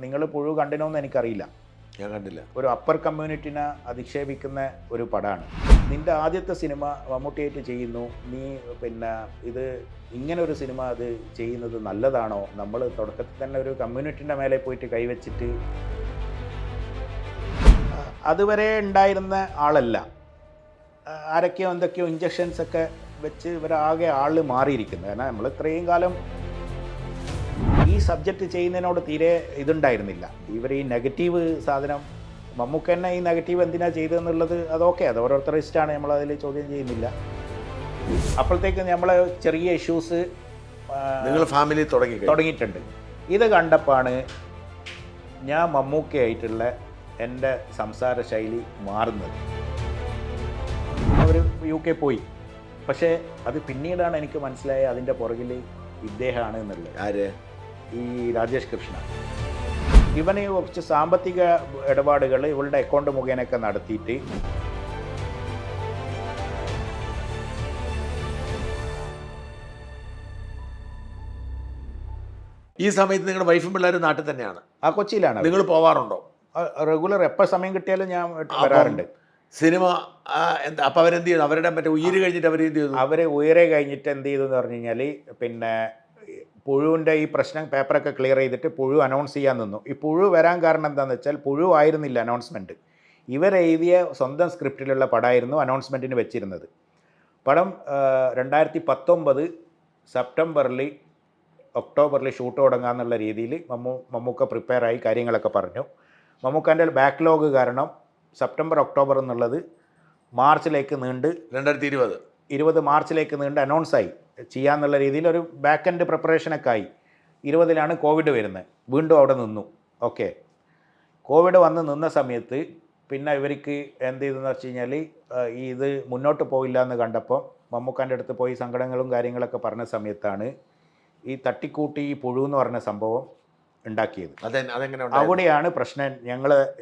നിങ്ങൾ പുഴു കണ്ടിനോന്ന് എനിക്കറിയില്ല. ഞാൻ കണ്ടില്ല. ഒരു അപ്പർ കമ്മ്യൂണിറ്റിനെ അധിക്ഷേപിക്കുന്ന ഒരു പടമാണ്. നിൻ്റെ ആദ്യത്തെ സിനിമ മമ്മൂട്ടിയായിട്ട് ചെയ്യുന്നു, നീ പിന്നെ ഇത് ഇങ്ങനെ ഒരു സിനിമ അത് ചെയ്യുന്നത് നല്ലതാണോ? നമ്മൾ തുടക്കത്തിൽ തന്നെ ഒരു കമ്മ്യൂണിറ്റിൻ്റെ മേലെ പോയിട്ട് കൈവച്ചിട്ട് അതുവരെ ഉണ്ടായിരുന്ന ആളല്ല. ആരൊക്കെയോ എന്തൊക്കെയോ ഇഞ്ചക്ഷൻസൊക്കെ വെച്ച് ഇവരാകെ ആൾ മാറിയിരിക്കുന്നത്. കാരണം നമ്മൾ ഇത്രയും കാലം ഈ സബ്ജക്റ്റ് ചെയ്യുന്നതിനോട് തീരെ ഇതുണ്ടായിരുന്നില്ല. ഇവർ ഈ നെഗറ്റീവ് സാധനം മമ്മൂക്ക തന്നെ ഈ നെഗറ്റീവ് എന്തിനാണ് ചെയ്തതെന്നുള്ളത് അതൊക്കെ അത് ഓരോരുത്തരുടെ ഇഷ്ടമാണ്, നമ്മളതിൽ ചോദ്യം ചെയ്യുന്നില്ല. അപ്പോഴത്തേക്ക് നമ്മൾ ചെറിയ ഇഷ്യൂസ് നിങ്ങൾ ഫാമിലി തുടങ്ങിയിട്ടുണ്ട്. ഇത് കണ്ടപ്പോഴാണ് ഞാൻ മമ്മൂക്കയായിട്ടുള്ള എൻ്റെ സംസാര ശൈലി മാറുന്നത്. അവർ UK പോയി, പക്ഷേ അത് പിന്നീടാണ് എനിക്ക് മനസ്സിലായത് അതിൻ്റെ പുറകിൽ ഇദ്ദേഹമാണ് എന്നുള്ളത്. ആര്? ഈ രാജേഷ് കൃഷ്ണ. ഇവന് കുറച്ച് സാമ്പത്തിക ഇടപാടുകൾ ഇവളുടെ അക്കൗണ്ട് മുഖേനയൊക്കെ നടത്തിയിട്ട് ഈ സമയത്ത് നിങ്ങളുടെ വൈഫും പിള്ളേരും നാട്ടിൽ തന്നെയാണ്? ആ കൊച്ചിയിലാണ്. നിങ്ങൾ പോവാറുണ്ടോ? റെഗുലർ എപ്പോൾ സമയം കിട്ടിയാലും ഞാൻ വരാറുണ്ട്. സിനിമ എന്താ അപ്പം അവരെന്ത് ചെയ്തു? അവരുടെ മറ്റേ ഉയര് കഴിഞ്ഞിട്ട് അവരെന്ത് ചെയ്തു? അവർ ഉയരെ കഴിഞ്ഞിട്ട് എന്ത് ചെയ്തു എന്ന് പറഞ്ഞു കഴിഞ്ഞാൽ, പിന്നെ പുഴുവിൻ്റെ ഈ പ്രശ്നം പേപ്പറൊക്കെ ക്ലിയർ ചെയ്തിട്ട് പുഴു അനൗൺസ് ചെയ്യാൻ നിന്നു. ഈ പുഴു വരാൻ കാരണം എന്താണെന്ന് വെച്ചാൽ പുഴു ആയിരുന്നില്ല അനൗൺസ്മെൻറ്റ്. ഇവരെഴുതിയ സ്വന്തം സ്ക്രിപ്റ്റിലുള്ള പടമായിരുന്നു അനൗൺസ്മെൻറ്റിന് വെച്ചിരുന്നത്. പടം 2019 സെപ്റ്റംബറിൽ ഒക്ടോബറിൽ ഷൂട്ട് തുടങ്ങാമെന്നുള്ള രീതിയിൽ മമ്മൂക്ക പ്രിപ്പയറായി കാര്യങ്ങളൊക്കെ പറഞ്ഞു. മമ്മൂക്കാൻ്റെ ബാക്ക്ലോഗ് കാരണം സെപ്റ്റംബർ ഒക്ടോബർ എന്നുള്ളത് മാർച്ചിലേക്ക് നീണ്ട് 2020 മാർച്ചിലേക്ക് നീണ്ട് അനൗൺസായി ചെയ്യാന്നുള്ള രീതിയിൽ ഒരു ബാക്ക് എൻഡ് പ്രിപ്പറേഷനൊക്കെ ആയി. 20 കോവിഡ് വരുന്നത്, വീണ്ടും അവിടെ നിന്നു. ഓക്കെ, കോവിഡ് വന്ന് നിന്ന സമയത്ത് പിന്നെ ഇവർക്ക് എന്ത് ചെയ്തെന്ന് വെച്ച് കഴിഞ്ഞാൽ ഇത് മുന്നോട്ട് പോയില്ല എന്ന് കണ്ടപ്പോൾ മമ്മൂക്കാൻ്റെ അടുത്ത് പോയി സങ്കടങ്ങളും കാര്യങ്ങളൊക്കെ പറഞ്ഞ സമയത്താണ് ഈ തട്ടിക്കൂട്ടി ഈ പുഴു എന്ന് പറഞ്ഞ സംഭവം ഉണ്ടാക്കിയത്. അവിടെയാണ്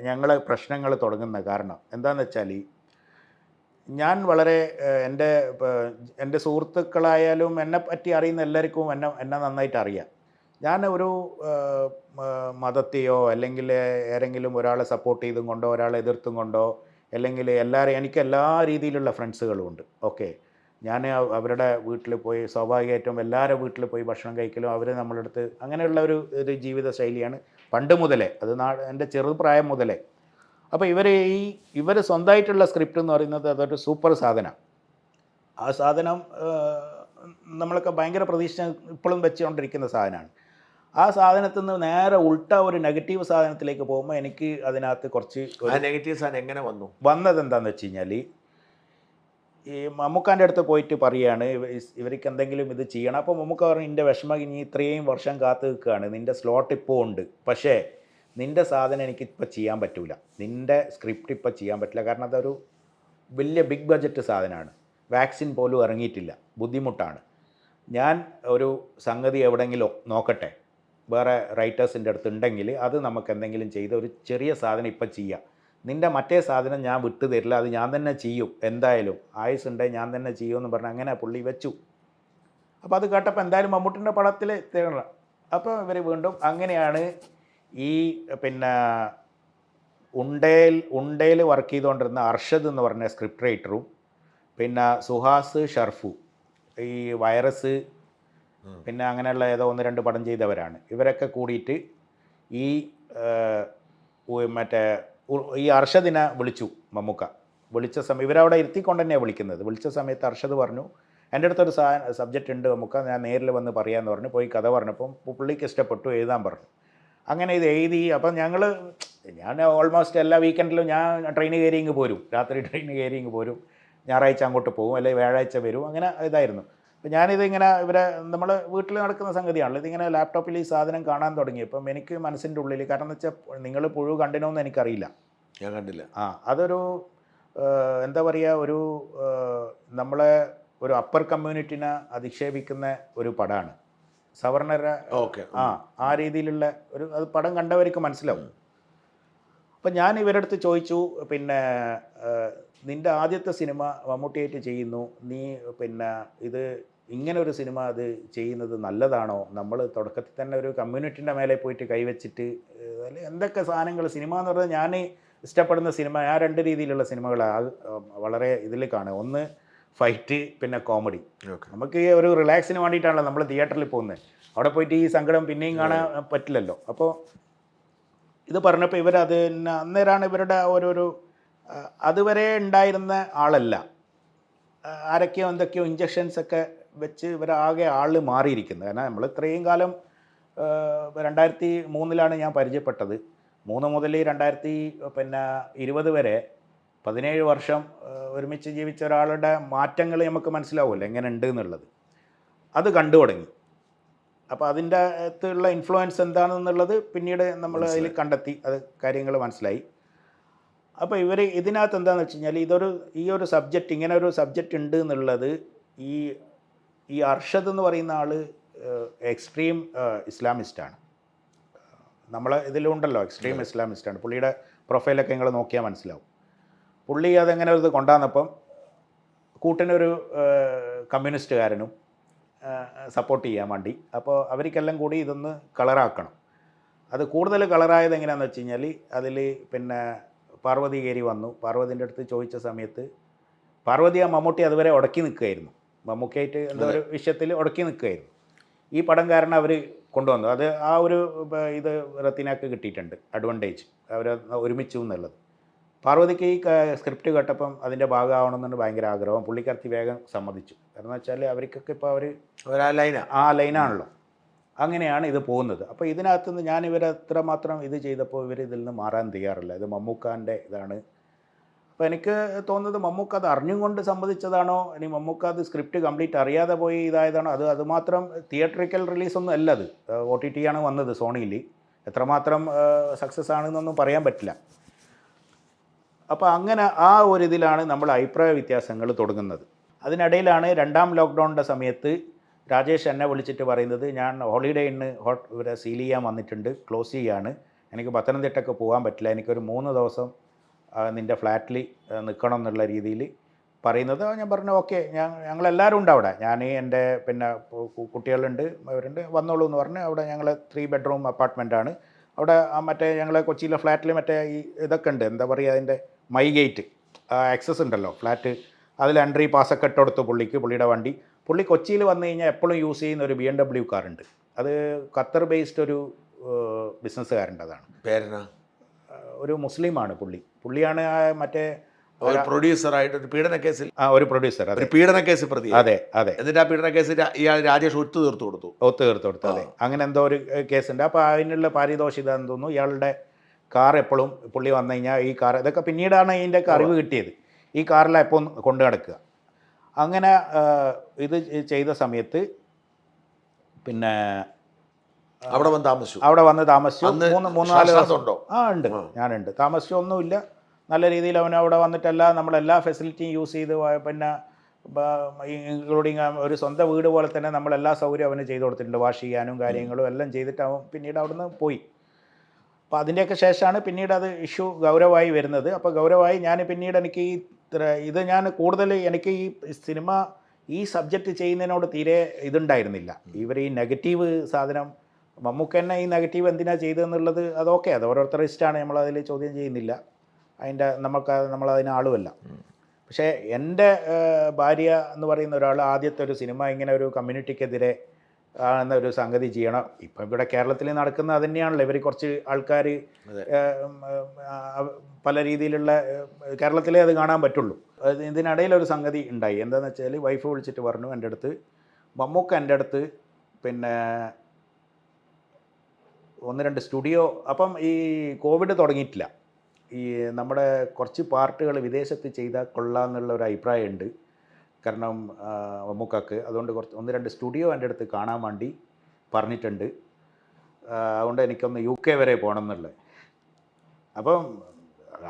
ഞങ്ങൾ പ്രശ്നങ്ങൾ തുടങ്ങുന്ന കാരണം. എന്താണെന്ന് വെച്ചാൽ ഞാൻ വളരെ എൻ്റെ സുഹൃത്തുക്കളായാലും എന്നെ പറ്റി അറിയുന്ന എല്ലാവർക്കും എന്നെ നന്നായിട്ട് അറിയാം. ഞാൻ ഒരു മതത്തെയോ അല്ലെങ്കിൽ ഏതെങ്കിലും ഒരാളെ സപ്പോർട്ട് ചെയ്തും കൊണ്ടോ ഒരാളെ എതിർത്തും കൊണ്ടോ അല്ലെങ്കിൽ എനിക്ക് എല്ലാ രീതിയിലുള്ള ഫ്രണ്ട്സുകളും ഉണ്ട്. ഓക്കെ, ഞാൻ അവരുടെ വീട്ടിൽ പോയി സ്വാഭാവികമായിട്ടും എല്ലാവരുടെ വീട്ടിൽ പോയി ഭക്ഷണം കഴിക്കലും അവർ നമ്മളടുത്ത് അങ്ങനെയുള്ള ഒരു ജീവിത ശൈലിയാണ് പണ്ട് മുതലേ, അത് എൻ്റെ ചെറുപ്രായം മുതലേ. അപ്പോൾ ഇവർ സ്വന്തമായിട്ടുള്ള സ്ക്രിപ്റ്റ് എന്ന് പറയുന്നത് അതൊരു സൂപ്പർ സാധനമാണ്. ആ സാധനം നമ്മളൊക്കെ ഭയങ്കര പ്രതീക്ഷ ഇപ്പോഴും വെച്ചുകൊണ്ടിരിക്കുന്ന സാധനമാണ്. ആ സാധനത്തിൽ നിന്ന് നേരെ ഉൾട്ട ഒരു നെഗറ്റീവ് സാധനത്തിലേക്ക് പോകുമ്പോൾ എനിക്ക് അതിനകത്ത് കുറച്ച് നെഗറ്റീവ് സാധനം എങ്ങനെ വന്നത് എന്താണെന്ന് വെച്ച് കഴിഞ്ഞാൽ, ഈ മമ്മൂക്കാൻ്റെ അടുത്ത് പോയിട്ട് പറയുകയാണ് ഇവർക്ക് എന്തെങ്കിലും ഇത് ചെയ്യണം. അപ്പോൾ മമ്മൂക്ക പറഞ്ഞു, നിൻ്റെ വിഷമം ഇനി ഇത്രയും വർഷം കാത്തു നിൽക്കുകയാണ്, നിൻ്റെ സ്ലോട്ട് ഇപ്പോൾ ഉണ്ട്, പക്ഷേ നിൻ്റെ സാധനം എനിക്കിപ്പോൾ ചെയ്യാൻ പറ്റില്ല, നിൻ്റെ സ്ക്രിപ്റ്റ് ഇപ്പോൾ ചെയ്യാൻ പറ്റില്ല, കാരണം അതൊരു വലിയ ബിഗ് ബഡ്ജറ്റ് സാധനമാണ്, വാക്സിൻ പോലും ഇറങ്ങിയിട്ടില്ല, ബുദ്ധിമുട്ടാണ്. ഞാൻ ഒരു സംഗതി എവിടെയെങ്കിലും നോക്കട്ടെ, വേറെ റൈറ്റേഴ്സിൻ്റെ അടുത്ത് ഉണ്ടെങ്കിൽ അത് നമുക്ക് എന്തെങ്കിലും ചെയ്ത് ഒരു ചെറിയ സാധനം ഇപ്പം ചെയ്യാം, നിൻ്റെ മറ്റേ സാധനം ഞാൻ വിട്ടു തരില്ല, അത് ഞാൻ തന്നെ ചെയ്യും, എന്തായാലും ആയുസ് ഉണ്ടെങ്കിൽ ഞാൻ തന്നെ ചെയ്യുമെന്ന് പറഞ്ഞ് അങ്ങനെ പുള്ളി വെച്ചു. അപ്പോൾ അത് കേട്ടപ്പോൾ എന്തായാലും മമ്മൂട്ടിൻ്റെ പടത്തിൽ തരണം. അപ്പോൾ ഇവർ വീണ്ടും അങ്ങനെയാണ് ഈ പിന്നെ ഉണ്ടയിൽ വർക്ക് ചെയ്തുകൊണ്ടിരുന്ന അർഷദ് എന്ന് പറഞ്ഞ സ്ക്രിപ്റ്റ് റൈറ്ററും പിന്നെ സുഹാസ് ഷർഫു ഈ വൈറസ് പിന്നെ അങ്ങനെയുള്ള ഏതോ 1-2 പടം ചെയ്തവരാണ്. ഇവരൊക്കെ കൂടിയിട്ട് ഈ മറ്റേ ഈ അർഷദിനെ വിളിച്ചു. മമ്മൂക്ക വിളിച്ച സമയം ഇവരവിടെ ഇരുത്തിക്കൊണ്ട് തന്നെയാണ് വിളിക്കുന്നത്. വിളിച്ച സമയത്ത് അർഷദ് പറഞ്ഞു, എൻ്റെ അടുത്തൊരു സബ്ജക്റ്റ് ഉണ്ട് മമ്മൂക്ക, ഞാൻ നേരിൽ വന്ന് പറയാമെന്ന് പറഞ്ഞു. പോയി കഥ പറഞ്ഞപ്പം പുള്ളിക്ക് ഇഷ്ടപ്പെട്ടു, എഴുതാൻ പറഞ്ഞു. അങ്ങനെ ഇത് എഴുതി. അപ്പം ഞാൻ ഓൾമോസ്റ്റ് എല്ലാ വീക്കെൻഡിലും ഞാൻ ട്രെയിൻ കയറി ഇങ്ങ് പോരും, രാത്രി ട്രെയിൻ കയറി ഇങ്ങ് പോരും, ഞായറാഴ്ച അങ്ങോട്ട് പോകും, അല്ലെങ്കിൽ വ്യാഴാഴ്ച വരും, അങ്ങനെ ഇതായിരുന്നു. അപ്പോൾ ഞാനിതിങ്ങനെ നമ്മൾ വീട്ടിൽ നടക്കുന്ന സംഗതിയാണല്ലോ, ഇതിങ്ങനെ ലാപ്ടോപ്പിൽ ഈ സാധനം കാണാൻ തുടങ്ങിയപ്പം എനിക്ക് മനസ്സിൻ്റെ ഉള്ളിൽ, കാരണം എന്ന് വെച്ചാൽ നിങ്ങൾ പുഴു കണ്ടിനോന്ന് എനിക്കറിയില്ല, ഞാൻ കണ്ടില്ല. അതൊരു എന്താ പറയുക, നമ്മളെ ഒരു അപ്പർ കമ്മ്യൂണിറ്റിനെ അധിക്ഷേപിക്കുന്ന ഒരു പടമാണ്. സവർണര ആ രീതിയിലുള്ള അത് പടം കണ്ടവർക്ക് മനസ്സിലാവും. അപ്പം ഞാൻ ഇവരുടെ അടുത്ത് ചോദിച്ചു, പിന്നെ നിൻ്റെ ആദ്യത്തെ സിനിമ മമ്മൂട്ടിയായിട്ട് ചെയ്യുന്നു, നീ പിന്നെ ഇത് ഇങ്ങനെ ഒരു സിനിമ അത് ചെയ്യുന്നത് നല്ലതാണോ? നമ്മൾ തുടക്കത്തിൽ തന്നെ ഒരു കമ്മ്യൂണിറ്റിൻ്റെ മേലെ പോയിട്ട് കൈവച്ചിട്ട് അതിൽ എന്തൊക്കെ സാധനങ്ങൾ സിനിമ എന്ന് പറഞ്ഞാൽ ഞാൻ ഇഷ്ടപ്പെടുന്ന സിനിമ ഞാൻ 2 രീതിയിലുള്ള സിനിമകളാണ് വളരെ ഇതിൽ കാണുക. ഒന്ന് ഫൈറ്റ്, പിന്നെ കോമഡി. നമുക്ക് ഈ ഒരു റിലാക്സിന് വേണ്ടിയിട്ടാണല്ലോ നമ്മൾ തിയേറ്ററിൽ പോകുന്നത്. അവിടെ പോയിട്ട് ഈ സങ്കടം പിന്നെയും കാണാൻ പറ്റില്ലല്ലോ. അപ്പോൾ ഇത് പറഞ്ഞപ്പോൾ ഇവരത് അന്നേരമാണ് ഇവരുടെ ഓരോരോ അതുവരെ ഉണ്ടായിരുന്ന ആളല്ല, ആരൊക്കെയോ എന്തൊക്കെയോ ഇഞ്ചക്ഷൻസൊക്കെ വെച്ച് ഇവരാകെ ആൾ മാറിയിരിക്കുന്നത്. കാരണം നമ്മൾ ഇത്രയും കാലം 2003 ഞാൻ പരിചയപ്പെട്ടത്. 3 മുതൽ 2020 വരെ 17 വർഷം ഒരുമിച്ച് ജീവിച്ച ഒരാളുടെ മാറ്റങ്ങൾ നമുക്ക് മനസ്സിലാവുമല്ലോ എങ്ങനെ ഉണ്ട് എന്നുള്ളത്. അത് കണ്ടു തുടങ്ങി. അപ്പോൾ അതിൻ്റെ അകത്തുള്ള ഇൻഫ്ലുവൻസ് എന്താണെന്നുള്ളത് പിന്നീട് നമ്മൾ അതിൽ കണ്ടെത്തി, അത് കാര്യങ്ങൾ മനസ്സിലായി. അപ്പോൾ ഇവർ ഇതിനകത്ത് എന്താണെന്ന് വെച്ച് കഴിഞ്ഞാൽ ഈ ഒരു സബ്ജക്റ്റ്, ഇങ്ങനെ ഒരു സബ്ജക്റ്റ് ഉണ്ട് എന്നുള്ളത് ഈ അർഷദ് എന്ന് പറയുന്ന ആൾ എക്സ്ട്രീം ഇസ്ലാമിസ്റ്റാണ്. നമ്മൾ ഇതിലുണ്ടല്ലോ എക്സ്ട്രീം ഇസ്ലാമിസ്റ്റാണ്. പുള്ളിയുടെ പ്രൊഫൈലൊക്കെ നിങ്ങൾ നോക്കിയാൽ മനസ്സിലാവും. പുള്ളി അതെങ്ങനെ ഇത് കൊണ്ടുവന്നപ്പം കൂട്ടിനൊരു കമ്മ്യൂണിസ്റ്റുകാരനും സപ്പോർട്ട് ചെയ്യാൻ വേണ്ടി. അപ്പോൾ അവർക്കെല്ലാം കൂടി ഇതൊന്ന് കളറാക്കണം. അത് കൂടുതൽ കളറായത് എങ്ങനെയാണെന്ന് വെച്ച് കഴിഞ്ഞാൽ അതിൽ പിന്നെ പാർവതി കയറി വന്നു. പാർവതിൻ്റെ അടുത്ത് ചോദിച്ച സമയത്ത് പാർവതി മമ്മൂട്ടി അതുവരെ ഉടക്കി നിൽക്കുകയായിരുന്നു. മമ്മൂക്കായിട്ട് എന്തോ ഒരു വിഷയത്തിൽ ഉടക്കി നിൽക്കുകയായിരുന്നു. ഈ പടം കാരണം അവർ കൊണ്ടുവന്നു. അത് ആ ഒരു ഇത് റത്തിനാക്ക് കിട്ടിയിട്ടുണ്ട്, അഡ്വാൻറ്റേജ്, അവർ ഒരുമിച്ചു എന്നുള്ളത്. പാർവതിക്ക് ഈ സ്ക്രിപ്റ്റ് കേട്ടപ്പം അതിൻ്റെ ഭാഗമാവണമെന്നുണ്ട് ഭയങ്കര ആഗ്രഹം. പുള്ളിക്കാർത്തി വേഗം സമ്മതിച്ചു. കാരണം എന്ന് വെച്ചാൽ അവർക്കൊക്കെ ഇപ്പോൾ ആ ലൈനാണല്ലോ. അങ്ങനെയാണ് ഇത് പോകുന്നത്. അപ്പോൾ ഇതിനകത്തുനിന്ന് ഞാൻ ഇവരെത്രമാത്രം ഇത് ചെയ്തപ്പോൾ ഇവർ ഇതിൽ നിന്ന് മാറാൻ തയ്യാറില്ല. ഇത് മമ്മൂക്കാൻ്റെ ഇതാണ്. അപ്പോൾ എനിക്ക് തോന്നുന്നത് മമ്മൂക്ക അത് അറിഞ്ഞും കൊണ്ട് സമ്മതിച്ചതാണോ, ഇനി മമ്മൂക്ക അത് സ്ക്രിപ്റ്റ് കംപ്ലീറ്റ് അറിയാതെ പോയി ഇതായതാണോ, അതുമാത്രം തിയേറ്ററിക്കൽ റിലീസൊന്നും അല്ല. അത് OTT ആണ് വന്നത് സോണിയിൽ. എത്രമാത്രം സക്സസ് ആണെന്നൊന്നും പറയാൻ പറ്റില്ല. അപ്പോൾ അങ്ങനെ ആ ഒരു ഇതിലാണ് നമ്മൾ അഭിപ്രായ വ്യത്യാസങ്ങൾ തുടങ്ങുന്നത്. അതിനിടയിലാണ് 2ാം ലോക്ക്ഡൗണിൻ്റെ സമയത്ത് രാജേഷ് എന്നെ വിളിച്ചിട്ട് പറയുന്നത്, ഞാൻ ഹോളിഡേ ഇന്ന് ഇവരെ സീൽ ചെയ്യാൻ വന്നിട്ടുണ്ട്, ക്ലോസ് ചെയ്യാണ്, എനിക്ക് പത്തനംതിട്ടയ്ക്ക് പോകാൻ പറ്റില്ല, എനിക്കൊരു 3 ദിവസം നിൻ്റെ ഫ്ലാറ്റിൽ നിൽക്കണം എന്നുള്ള രീതിയിൽ പറയുന്നത്. ഞാൻ പറഞ്ഞു ഓക്കെ, ഞങ്ങളെല്ലാവരും ഉണ്ട് അവിടെ, ഞാൻ എൻ്റെ പിന്നെ കുട്ടികളുണ്ട്, അവരുണ്ട്, വന്നോളൂ എന്ന് പറഞ്ഞ് അവിടെ ഞങ്ങൾ 3 ബെഡ്റൂം അപ്പാർട്ട്മെൻറ്റാണ്. അവിടെ മറ്റേ ഞങ്ങളെ കൊച്ചിയിലെ ഫ്ലാറ്റിൽ മറ്റേ ഈ ഇതൊക്കെ ഉണ്ട്, എന്താ പറയുക, അതിൻ്റെ മൈ ഗേറ്റ് ആക്സസ് ഉണ്ടല്ലോ ഫ്ലാറ്റ്, അതിൽ എൻട്രി പാസ്സൊക്കെ ഇട്ടെടുത്തു പുള്ളിയുടെ വണ്ടി. പുള്ളി കൊച്ചിയിൽ വന്നു കഴിഞ്ഞാൽ എപ്പോഴും യൂസ് ചെയ്യുന്ന ഒരു BMW കാറുണ്ട്. അത് ഖത്തർ ബേസ്ഡ് ഒരു ബിസിനസ്സുകാരുണ്ട്. അതാണ് പേരന ഒരു മുസ്ലിമാണ് പുള്ളിയാണ് മറ്റേ പ്രൊഡ്യൂസറായിട്ട് ഒരു പീഡന കേസിൽ ഒരു പ്രൊഡ്യൂസർ, ഒരു പീഡന കേസ് പ്രതി. അതെ. എന്നിട്ട് ആ പീഡന കേസ് ഇയാൾ രാജേഷ് ഒത്തുതീർത്തു കൊടുത്തു. അതെ, അങ്ങനെ എന്തോ ഒരു കേസുണ്ട്. അപ്പോൾ അതിനുള്ള പാരിതോഷികം എന്ന് തോന്നുന്നു. ഇയാളുടെ കാർ എപ്പോഴും പുള്ളി വന്നു കഴിഞ്ഞാൽ ഈ കാർ, ഇതൊക്കെ പിന്നീടാണ് ഇതിൻ്റെയൊക്കെ അറിവ് കിട്ടിയത്, ഈ കാറിലാണ് എപ്പോൾ കൊണ്ടു നടക്കുക. അങ്ങനെ ഇത് ചെയ്ത സമയത്ത് പിന്നെ അവിടെ വന്ന് താമസിച്ചു. 3-4 ദിവസം ഉണ്ട്, ഞാനുണ്ട്. താമസിച്ചൊന്നുമില്ല, നല്ല രീതിയിൽ അവൻ അവിടെ വന്നിട്ടെല്ലാം നമ്മളെല്ലാ ഫെസിലിറ്റിയും യൂസ് ചെയ്ത്, പിന്നെ ഇൻക്ലൂഡിങ് ഒരു സ്വന്തം വീട് പോലെ തന്നെ നമ്മളെല്ലാ സൗകര്യവും അവന് ചെയ്ത് കൊടുത്തിട്ടുണ്ട്. വാഷ് ചെയ്യാനും കാര്യങ്ങളും എല്ലാം ചെയ്തിട്ട് അവൻ പിന്നീട് അവിടുന്ന് പോയി. അപ്പോൾ അതിൻ്റെയൊക്കെ ശേഷമാണ് പിന്നീട് അത് ഇഷ്യൂ ഗൗരവമായി വരുന്നത്. അപ്പോൾ ഗൗരവമായി ഞാൻ പിന്നീട് എനിക്ക് ഇത് ഞാൻ കൂടുതൽ എനിക്ക് ഈ സിനിമ ഈ സബ്ജക്റ്റ് ചെയ്യുന്നതിനോട് തീരെ ഇതുണ്ടായിരുന്നില്ല. ഇവർ ഈ നെഗറ്റീവ് സാധനം, മമ്മൂക്ക തന്നെ ഈ നെഗറ്റീവ് എന്തിനാണ് ചെയ്തതെന്നുള്ളത് അതൊക്കെ അത് ഓരോരുത്തരുടെ ഇഷ്ടമാണ്, നമ്മളതിൽ ചോദ്യം ചെയ്യുന്നില്ല. നമ്മളതിന് ആളുമല്ല. പക്ഷേ എൻ്റെ ഭാര്യ എന്ന് പറയുന്ന ഒരാൾ ആദ്യത്തെ ഒരു സിനിമ ഇങ്ങനെ ഒരു കമ്മ്യൂണിറ്റിക്കെതിരെ എന്നൊരു സംഗതി ചെയ്യണം. ഇപ്പം ഇവിടെ കേരളത്തിൽ നടക്കുന്ന അത് തന്നെയാണല്ലോ. ഇവർ കുറച്ച് ആൾക്കാർ പല രീതിയിലുള്ള കേരളത്തിലേ അത് കാണാൻ പറ്റുള്ളൂ. ഇതിനിടയിലൊരു സംഗതി ഉണ്ടായി. എന്താണെന്ന് വെച്ചാൽ വൈഫ് വിളിച്ചിട്ട് പറഞ്ഞു എൻ്റെ അടുത്ത്, മമ്മൂക്ക എൻ്റെ അടുത്ത് പിന്നെ 1-2 സ്റ്റുഡിയോ, അപ്പം ഈ കോവിഡ് തുടങ്ങിയിട്ടില്ല, ഈ നമ്മുടെ കുറച്ച് പാർട്ടുകൾ വിദേശത്ത് ചെയ്താൽ കൊള്ളാമെന്നുള്ള ഒരു അഭിപ്രായമുണ്ട്. കാരണം മമ്മൂക്കക്ക് അതുകൊണ്ട് 1-2 സ്റ്റുഡിയോ എൻ്റെ അടുത്ത് കാണാൻ വേണ്ടി പറഞ്ഞിട്ടുണ്ട്. അതുകൊണ്ട് എനിക്കൊന്ന് UK വരെ പോകണം എന്നുള്ളത്. അപ്പം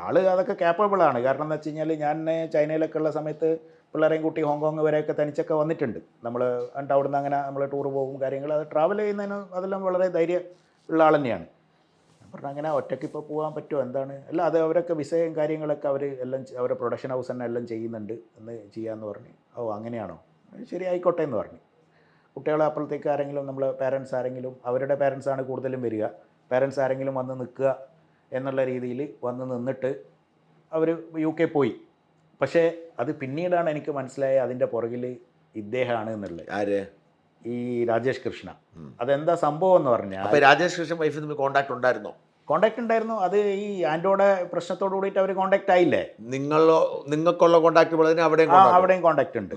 ആൾ അതൊക്കെ ക്യാപ്പബിളാണ്. കാരണം എന്ന് വെച്ച് കഴിഞ്ഞാൽ ഞാൻ ചൈനയിലൊക്കെ ഉള്ള സമയത്ത് പിള്ളേരെയും കൂട്ടി ഹോങ്കോങ് വരെയൊക്കെ തനിച്ചൊക്കെ വന്നിട്ടുണ്ട്. നമ്മൾ എന്നിട്ട് അവിടുന്ന് അങ്ങനെ നമ്മൾ ടൂർ പോകും കാര്യങ്ങൾ, അത് ട്രാവൽ ചെയ്യുന്നതിന് അതെല്ലാം വളരെ ധൈര്യം ഉള്ള ആൾ തന്നെയാണ്. പറഞ്ഞാൽ അങ്ങനെ ഒറ്റയ്ക്ക് ഇപ്പോൾ പോകാൻ പറ്റുമോ എന്താണ്, അല്ല അത് അവരൊക്കെ വിസയും കാര്യങ്ങളൊക്കെ അവർ എല്ലാം അവരുടെ പ്രൊഡക്ഷൻ ഹൗസ് തന്നെ എല്ലാം ചെയ്യുന്നുണ്ട് എന്ന് ചെയ്യാമെന്ന് പറഞ്ഞു. ഓ അങ്ങനെയാണോ, ശരി ആയിക്കോട്ടെ എന്ന് പറഞ്ഞു. കുട്ടികളെ അപ്പോഴത്തേക്ക് ആരെങ്കിലും നമ്മൾ പേരൻസ് ആരെങ്കിലും അവരുടെ പേരൻസാണ് കൂടുതലും വരിക, പേരൻസ് ആരെങ്കിലും വന്ന് നിൽക്കുക എന്നുള്ള രീതിയിൽ വന്ന് നിന്നിട്ട് അവർ UK പോയി. പക്ഷേ അത് പിന്നീടാണ് എനിക്ക് മനസ്സിലായത് അതിൻ്റെ പുറകിൽ ഇദ്ദേഹമാണ് എന്നുള്ളത്. ആര്? ഈ രാജേഷ് കൃഷ്ണ. അതെന്താ സംഭവം എന്ന് പറഞ്ഞാൽ, അപ്പോൾ രാജേഷ് കൃഷ്ണൻ വൈഫ് തമ്മിൽ കോൺടാക്ട് ഉണ്ടായിരുന്നോ? കോണ്ടാക്ട് ഉണ്ടായിരുന്നു. അത് ഈ ആൻഡ്രോയുടെ പ്രശ്നത്തോട് കൂടിയിട്ട് അവർ കോണ്ടാക്ട് ആയില്ലേ. നിങ്ങൾക്കുള്ള കോൺടാക്ട് പോലെ തന്നെ അവിടെയും കോണ്ടാക്ട് ഉണ്ട്.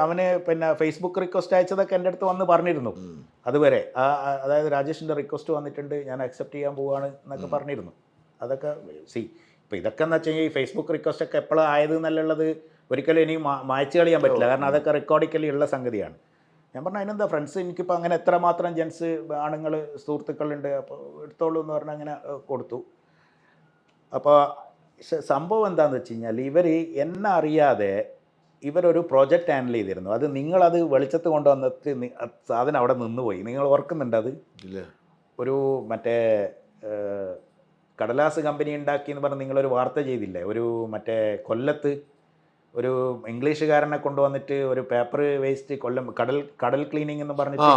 അവന് പിന്നെ ഫേസ്ബുക്ക് റിക്വസ്റ്റ് അയച്ചതൊക്കെ എൻ്റെ അടുത്ത് വന്ന് പറഞ്ഞിരുന്നു. അതുവരെ അതായത് രാജേഷിൻ്റെ റിക്വസ്റ്റ് വന്നിട്ടുണ്ട്, ഞാൻ അക്സെപ്റ്റ് ചെയ്യാൻ പോവുകയാണ് എന്നൊക്കെ പറഞ്ഞിരുന്നു. അതൊക്കെ ഇപ്പോൾ ഇതൊക്കെ എന്ന് വെച്ച് കഴിഞ്ഞാൽ ഈ ഫേസ്ബുക്ക് റിക്വസ്റ്റ് ഒക്കെ എപ്പോഴും ആയത് എന്നുള്ളത് ഒരിക്കലും ഇനി മായ്ച്ചു കളയാൻ പറ്റില്ല. കാരണം അതൊക്കെ റെക്കോർഡിക്കലി ഉള്ള സംഗതിയാണ്. ഞാൻ പറഞ്ഞു അതിനെന്താ ഫ്രണ്ട്സ്, എനിക്കിപ്പോൾ അങ്ങനെ എത്രമാത്രം ജെൻസ് ആണുങ്ങൾ സുഹൃത്തുക്കളുണ്ട്, അപ്പോൾ എടുത്തോളൂ എന്ന് പറഞ്ഞാൽ അങ്ങനെ കൊടുത്തു. അപ്പോൾ സംഭവം എന്താണെന്ന് വെച്ച് കഴിഞ്ഞാൽ ഇവർ എന്നെ അറിയാതെ ഇവരൊരു പ്രോജക്റ്റ് ഹാൻഡിൽ ചെയ്തിരുന്നു. അത് നിങ്ങളത് വെളിച്ചത്ത് കൊണ്ടുവന്നിട്ട് സാധനം അവിടെ നിന്നുപോയി. നിങ്ങൾ ഓർക്കുന്നുണ്ട് അത്? ഇല്ല. ഒരു മറ്റേ കടലാസ് കമ്പനി ഉണ്ടാക്കി എന്ന് പറഞ്ഞ് നിങ്ങളൊരു വാർത്ത ചെയ്തില്ലേ? ഒരു മറ്റേ കൊല്ലത്ത് ഒരു ഇംഗ്ലീഷുകാരനെ കൊണ്ടുവന്നിട്ട് ഒരു പേപ്പർ വേസ്റ്റ് കടൽ ക്ലീനിങ് എന്ന് പറഞ്ഞിട്ട്.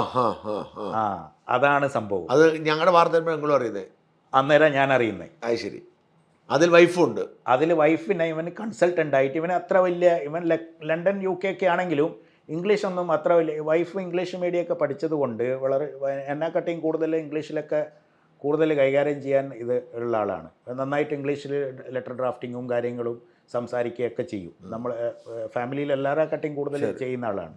അതാണ് സംഭവം. അത് ഞങ്ങളുടെ വാർത്ത ഞങ്ങളും അറിയുന്നത്. അന്നേരം ഞാൻ അറിയുന്നത്. അത് ശരി. അതിൽ വൈഫും ഉണ്ട്. അതിൽ വൈഫിനെ ഇവന് കൺസൾട്ടൻ്റ് ആയിട്ട് ഇവന് അത്ര വലിയ ഇവൻ ലണ്ടൻ UK ഒക്കെ ആണെങ്കിലും ഇംഗ്ലീഷൊന്നും അത്ര വലിയ, വൈഫ് ഇംഗ്ലീഷ് മീഡിയമൊക്കെ പഠിച്ചത് കൊണ്ട് വളരെ എന്നെക്കാട്ടിയും കൂടുതൽ ഇംഗ്ലീഷിലൊക്കെ കൂടുതൽ കൈകാര്യം ചെയ്യാൻ ഇത് ഉള്ള ആളാണ്. നന്നായിട്ട് ഇംഗ്ലീഷിൽ ലെറ്റർ ഡ്രാഫ്റ്റിങ്ങും കാര്യങ്ങളും സംസാരിക്കുകയൊക്കെ ചെയ്യും. നമ്മൾ ഫാമിലിയിൽ എല്ലാവരെക്കാട്ടിയും കൂടുതൽ ചെയ്യുന്ന ആളാണ്.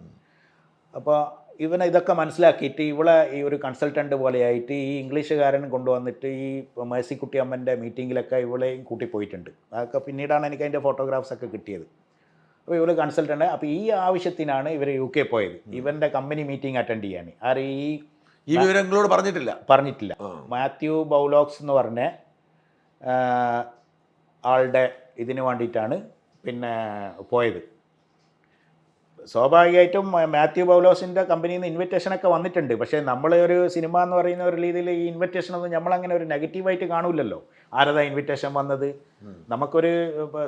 അപ്പോൾ ഇവനെ ഇതൊക്കെ മനസ്സിലാക്കിയിട്ട് ഇവളെ ഈ ഒരു കൺസൾട്ടൻ്റ് പോലെയായിട്ട് ഈ ഇംഗ്ലീഷുകാരൻ കൊണ്ടുവന്നിട്ട് ഈ മേഴ്സിക്കുട്ടി അമ്മൻ്റെ മീറ്റിങ്ങിലൊക്കെ ഇവളെയും കൂട്ടിപ്പോയിട്ടുണ്ട്. അതൊക്കെ പിന്നീടാണ് എനിക്ക് അതിൻ്റെ ഫോട്ടോഗ്രാഫ്സൊക്കെ കിട്ടിയത്. അപ്പോൾ ഇവൾ കൺസൾട്ടൻ്റ്. അപ്പോൾ ഈ ആവശ്യത്തിനാണ് ഇവർ UK പോയത്, ഇവൻ്റെ കമ്പനി മീറ്റിംഗ് അറ്റൻഡ് ചെയ്യാൻ. ഈ വിവരങ്ങളോട് പറഞ്ഞിട്ടില്ല. മാത്യു ബൗലോക്സ് എന്ന് പറഞ്ഞ ആളുടെ ഇതിന് വേണ്ടിയിട്ടാണ് പിന്നെ പോയത്. സ്വാഭാവികമായിട്ടും മാത്യു ബൗലോസിൻ്റെ കമ്പനിയിൽ നിന്ന് ഇൻവിറ്റേഷനൊക്കെ വന്നിട്ടുണ്ട്. പക്ഷേ നമ്മൾ ഒരു സിനിമ എന്ന് പറയുന്ന ഒരു രീതിയിൽ ഈ ഇൻവിറ്റേഷനൊന്നും നമ്മളങ്ങനെ ഒരു നെഗറ്റീവായിട്ട് കാണൂലല്ലോ. ആരതാ ഇൻവിറ്റേഷൻ വന്നത്, നമുക്കൊരു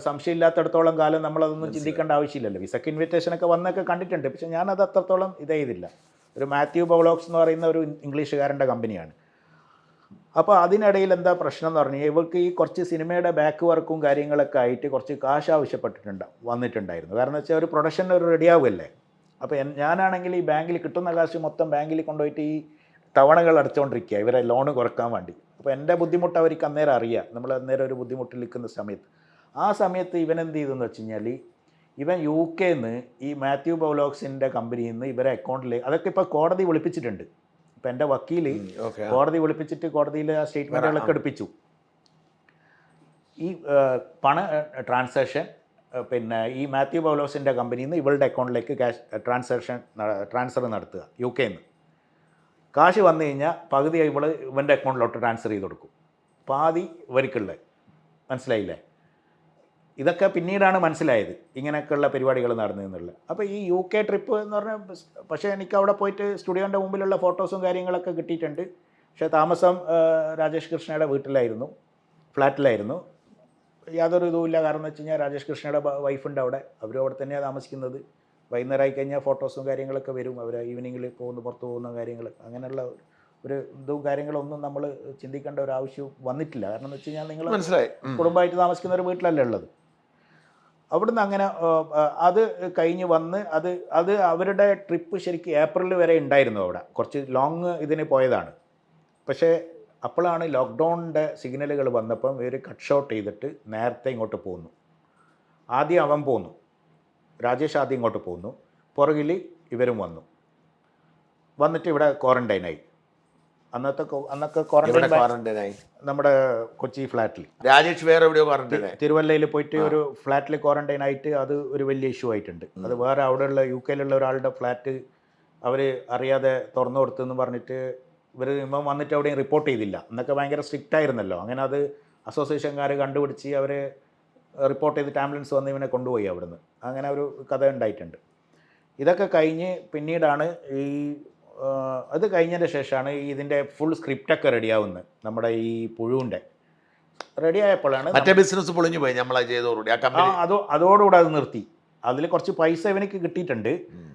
സംശയമില്ലാത്തടത്തോളം കാലം നമ്മളതൊന്നും ചിന്തിക്കേണ്ട ആവശ്യമില്ലല്ലോ. വിസക്ക് ഇൻവിറ്റേഷനൊക്കെ വന്നൊക്കെ കണ്ടിട്ടുണ്ട്. പക്ഷേ ഞാനത് അത്രത്തോളം ചെയ്തില്ല. ഒരു മാത്യു ബൗലോക്സ് എന്ന് പറയുന്ന ഒരു ഇംഗ്ലീഷുകാരൻ്റെ കമ്പനിയാണ്. അപ്പോൾ അതിനിടയിൽ എന്താ പ്രശ്നം എന്ന് പറഞ്ഞാൽ ഇവർക്ക് ഈ കുറച്ച് സിനിമയുടെ ബാക്ക് വർക്കും കാര്യങ്ങളൊക്കെ ആയിട്ട് കുറച്ച് കാശ് വന്നിട്ടുണ്ടായിരുന്നു. കാരണം വെച്ചാൽ ഒരു പ്രൊഡക്ഷൻ ഒരു റെഡിയാവുമല്ലേ. അപ്പോൾ ഞാനാണെങ്കിൽ ഈ ബാങ്കിൽ കിട്ടുന്ന കാശ് മൊത്തം ബാങ്കിൽ കൊണ്ടുപോയിട്ട് ഈ തവണകൾ അടച്ചുകൊണ്ടിരിക്കുക ഇവരെ ലോണ് കുറക്കാൻ വേണ്ടി. അപ്പോൾ എൻ്റെ ബുദ്ധിമുട്ട് അവർക്ക് അന്നേരം അറിയാം. നമ്മൾ അന്നേരം ഒരു ബുദ്ധിമുട്ടിൽ നിൽക്കുന്ന സമയത്ത് ആ സമയത്ത് ഇവൻ എന്ത് ചെയ്തെന്ന് വെച്ച് കഴിഞ്ഞാൽ ഇവൻ UK നിന്ന് ഈ മാത്യു ബൗലോക്സിൻ്റെ കമ്പനിയിൽ നിന്ന് ഇവരെ അക്കൗണ്ടിൽ അതൊക്കെ ഇപ്പോൾ കോടതി വിളിപ്പിച്ചിട്ടുണ്ട്. ഇപ്പം എൻ്റെ വക്കീൽ കോടതി വിളിപ്പിച്ചിട്ട് കോടതിയിൽ ആ സ്റ്റേറ്റ്മെൻറ്റുകളൊക്കെ എടുപ്പിച്ചു. ഈ പണ ട്രാൻസാക്ഷൻ പിന്നെ ഈ മാത്യു ബൗലോസിൻ്റെ കമ്പനിയിൽ നിന്ന് ഇവളുടെ അക്കൗണ്ടിലേക്ക് ട്രാൻസ്ഫർ നടത്തുക. UK നിന്ന് കാശ് വന്നു കഴിഞ്ഞാൽ പകുതി ഇവൻ്റെ അക്കൗണ്ടിലോട്ട് ട്രാൻസ്ഫർ ചെയ്ത് കൊടുക്കും, പാതി ഇവർക്കുള്ളത്. മനസ്സിലായില്ലേ? ഇതൊക്കെ പിന്നീടാണ് മനസ്സിലായത് ഇങ്ങനെയൊക്കെയുള്ള പരിപാടികൾ നടന്നതെന്നുള്ളത്. അപ്പോൾ ഈ UK ട്രിപ്പ് എന്ന് പറഞ്ഞാൽ പക്ഷേ എനിക്ക് അവിടെ പോയിട്ട് സ്റ്റുഡിയോൻ്റെ മുമ്പിലുള്ള ഫോട്ടോസും കാര്യങ്ങളൊക്കെ കിട്ടിയിട്ടുണ്ട്. പക്ഷേ താമസം രാജേഷ് കൃഷ്ണയുടെ വീട്ടിലായിരുന്നു, ഫ്ലാറ്റിലായിരുന്നു. യാതൊരു ഇതുമില്ല. കാരണം എന്ന് വെച്ച് കഴിഞ്ഞാൽ രാജേഷ് കൃഷ്ണയുടെ വൈഫുണ്ട് അവിടെ, അവരും അവിടെ തന്നെയാണ് താമസിക്കുന്നത്. വൈകുന്നേരം ആയിക്കഴിഞ്ഞാൽ ഫോട്ടോസും കാര്യങ്ങളൊക്കെ വരും. അവർ ഈവനിങ്ങിൽ പുറത്ത് പോകുന്ന കാര്യങ്ങൾ അങ്ങനെയുള്ള ഒരു ഇതും കാര്യങ്ങളൊന്നും നമ്മൾ ചിന്തിക്കേണ്ട ഒരു ആവശ്യവും വന്നിട്ടില്ല. കാരണം എന്ന് വെച്ച് കഴിഞ്ഞാൽ നിങ്ങൾ മനസ്സിലായി കുടുംബമായിട്ട് താമസിക്കുന്ന ഒരു വീട്ടിലല്ലേ ഉള്ളത്. അവിടുന്ന് അങ്ങനെ അത് കഴിഞ്ഞ് വന്ന് അത് അവരുടെ ട്രിപ്പ് ശരിക്കും ഏപ്രിൽ വരെ ഉണ്ടായിരുന്നു. അവിടെ കുറച്ച് ലോങ് ഇതിന് പോയതാണ്. പക്ഷേ അപ്പോഴാണ് ലോക്ക്ഡൗണിൻ്റെ സിഗ്നലുകൾ വന്നപ്പം ഇവർ കട്ട് ഷോട്ട് ചെയ്തിട്ട് നേരത്തെ ഇങ്ങോട്ട് പോകുന്നു. ആദ്യം അവൻ പോന്നു, രാജേഷ് ആദ്യം ഇങ്ങോട്ട് പോന്നു, പുറകിൽ ഇവരും വന്നിട്ട് ഇവിടെ ക്വാറന്റൈനായി. അന്നൊക്കെ ക്വാറന്റൈനായി നമ്മുടെ കൊച്ചി ഫ്ലാറ്റിൽ. രാജേഷ് വേറെ എവിടെയോ ക്വാറന്റൈൻ, തിരുവല്ലയിൽ പോയിട്ട് ഒരു ഫ്ലാറ്റിൽ ക്വാറന്റൈൻ ആയിട്ട് അത് ഒരു വലിയ ഇഷ്യൂ ആയിട്ടുണ്ട്. അത് വേറെ അവിടെയുള്ള UK ഒരാളുടെ ഫ്ലാറ്റ് അവർ അറിയാതെ തുറന്നു കൊടുത്തെന്ന് പറഞ്ഞിട്ട് ഇവർ വന്നിട്ട് എവിടെയും റിപ്പോർട്ട് ചെയ്തില്ല. എന്നൊക്കെ ഭയങ്കര സ്ട്രിക്റ്റ് ആയിരുന്നല്ലോ. അങ്ങനെ അത് അസോസിയേഷൻകാർ കണ്ടുപിടിച്ച് അവർ റിപ്പോർട്ട് ചെയ്തിട്ട് ആംബുലൻസ് വന്ന് ഇവനെ കൊണ്ടുപോയി അവിടുന്ന്. അങ്ങനെ ഒരു കഥ ഉണ്ടായിട്ടുണ്ട്. ഇതൊക്കെ കഴിഞ്ഞ് പിന്നീടാണ് അത് കഴിഞ്ഞതിന് ശേഷമാണ് ഇതിൻ്റെ ഫുൾ സ്ക്രിപ്റ്റൊക്കെ റെഡിയാവുന്നത്. നമ്മുടെ ഈ പുഴുവിൻ്റെ റെഡിയായപ്പോഴാണ് മറ്റേ ബിസിനസ് പൊളിഞ്ഞു പോയി. നമ്മൾ ചെയ്തോടുകൂടി അതോടുകൂടെ അത് നിർത്തി. അതിൽ കുറച്ച് പൈസ ഇവനക്ക് കിട്ടിയിട്ടുണ്ട്.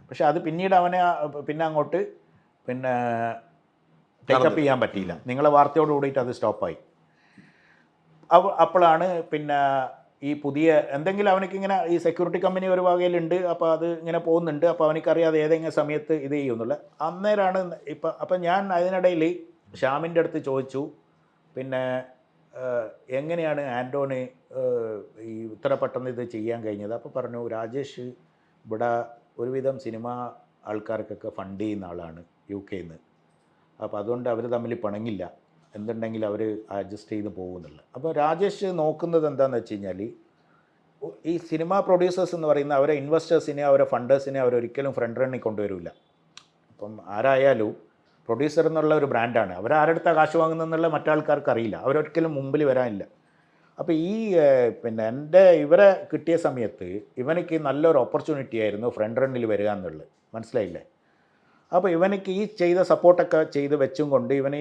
പക്ഷെ അത് പിന്നീട് അവനെ പിന്നെ അങ്ങോട്ട് ടേക്കപ്പ് ചെയ്യാൻ പറ്റിയില്ല. നിങ്ങളെ വാർത്തയോട് കൂടിയിട്ട് അത് സ്റ്റോപ്പായി. അപ്പോഴാണ് പിന്നെ ഈ പുതിയ എന്തെങ്കിലും അവനക്കിങ്ങനെ ഈ സെക്യൂരിറ്റി കമ്പനി ഒരു വകയിലുണ്ട്, അപ്പോൾ അത് ഇങ്ങനെ പോകുന്നുണ്ട്. അപ്പോൾ അവനക്കറിയാതെ ഏതെങ്കിലും സമയത്ത് ഇത് ചെയ്യുന്നില്ല. അന്നേരമാണ് അപ്പം ഞാൻ അതിനിടയിൽ ഷ്യാമിൻ്റെ അടുത്ത് ചോദിച്ചു, പിന്നെ എങ്ങനെയാണ് ആൻ്റോണി ഈ ഇത്ര പെട്ടെന്ന് ഇത് ചെയ്യാൻ കഴിഞ്ഞത്? അപ്പോൾ പറഞ്ഞു, രാജേഷ് ഇവിടെ ഒരുവിധം സിനിമ ആൾക്കാർക്കൊക്കെ ഫണ്ട് ചെയ്യുന്ന ആളാണ് UK നിന്ന്. അപ്പോൾ അതുകൊണ്ട് അവർ തമ്മിൽ പിണങ്ങില്ല, എന്തുണ്ടെങ്കിലും അവർ അഡ്ജസ്റ്റ് ചെയ്ത് പോകുന്നില്ല. അപ്പോൾ രാജേഷ് നോക്കുന്നത് എന്താണെന്ന് വെച്ച് കഴിഞ്ഞാൽ, ഈ സിനിമ പ്രൊഡ്യൂസേഴ്സ് എന്ന് പറയുന്ന അവരെ ഇൻവെസ്റ്റേഴ്സിനെ അവരെ ഫണ്ടേഴ്സിനെ അവരൊരിക്കലും ഫ്രണ്ട് റണ്ണിൽ കൊണ്ടുവരില്ല. അപ്പം ആരായാലും പ്രൊഡ്യൂസർ എന്നുള്ള ഒരു ബ്രാൻഡാണ്. അവരാരെടുത്ത കാശ് വാങ്ങുന്നതെന്നുള്ള മറ്റാൾക്കാർക്ക് അറിയില്ല, അവരൊരിക്കലും മുമ്പിൽ വരാനില്ല. അപ്പോൾ ഈ പിന്നെ ഇവരെ കിട്ടിയ സമയത്ത് ഇവനിക്ക് നല്ലൊരു ഓപ്പർച്യൂണിറ്റി ആയിരുന്നു ഫ്രണ്ട് റണ്ണിൽ വരിക എന്നുള്ളത്, മനസ്സിലായില്ലേ? അപ്പോൾ ഇവനിക്ക് ഈ ചെയ്ത സപ്പോർട്ടൊക്കെ ചെയ്ത് വെച്ചും കൊണ്ട് ഇവനെ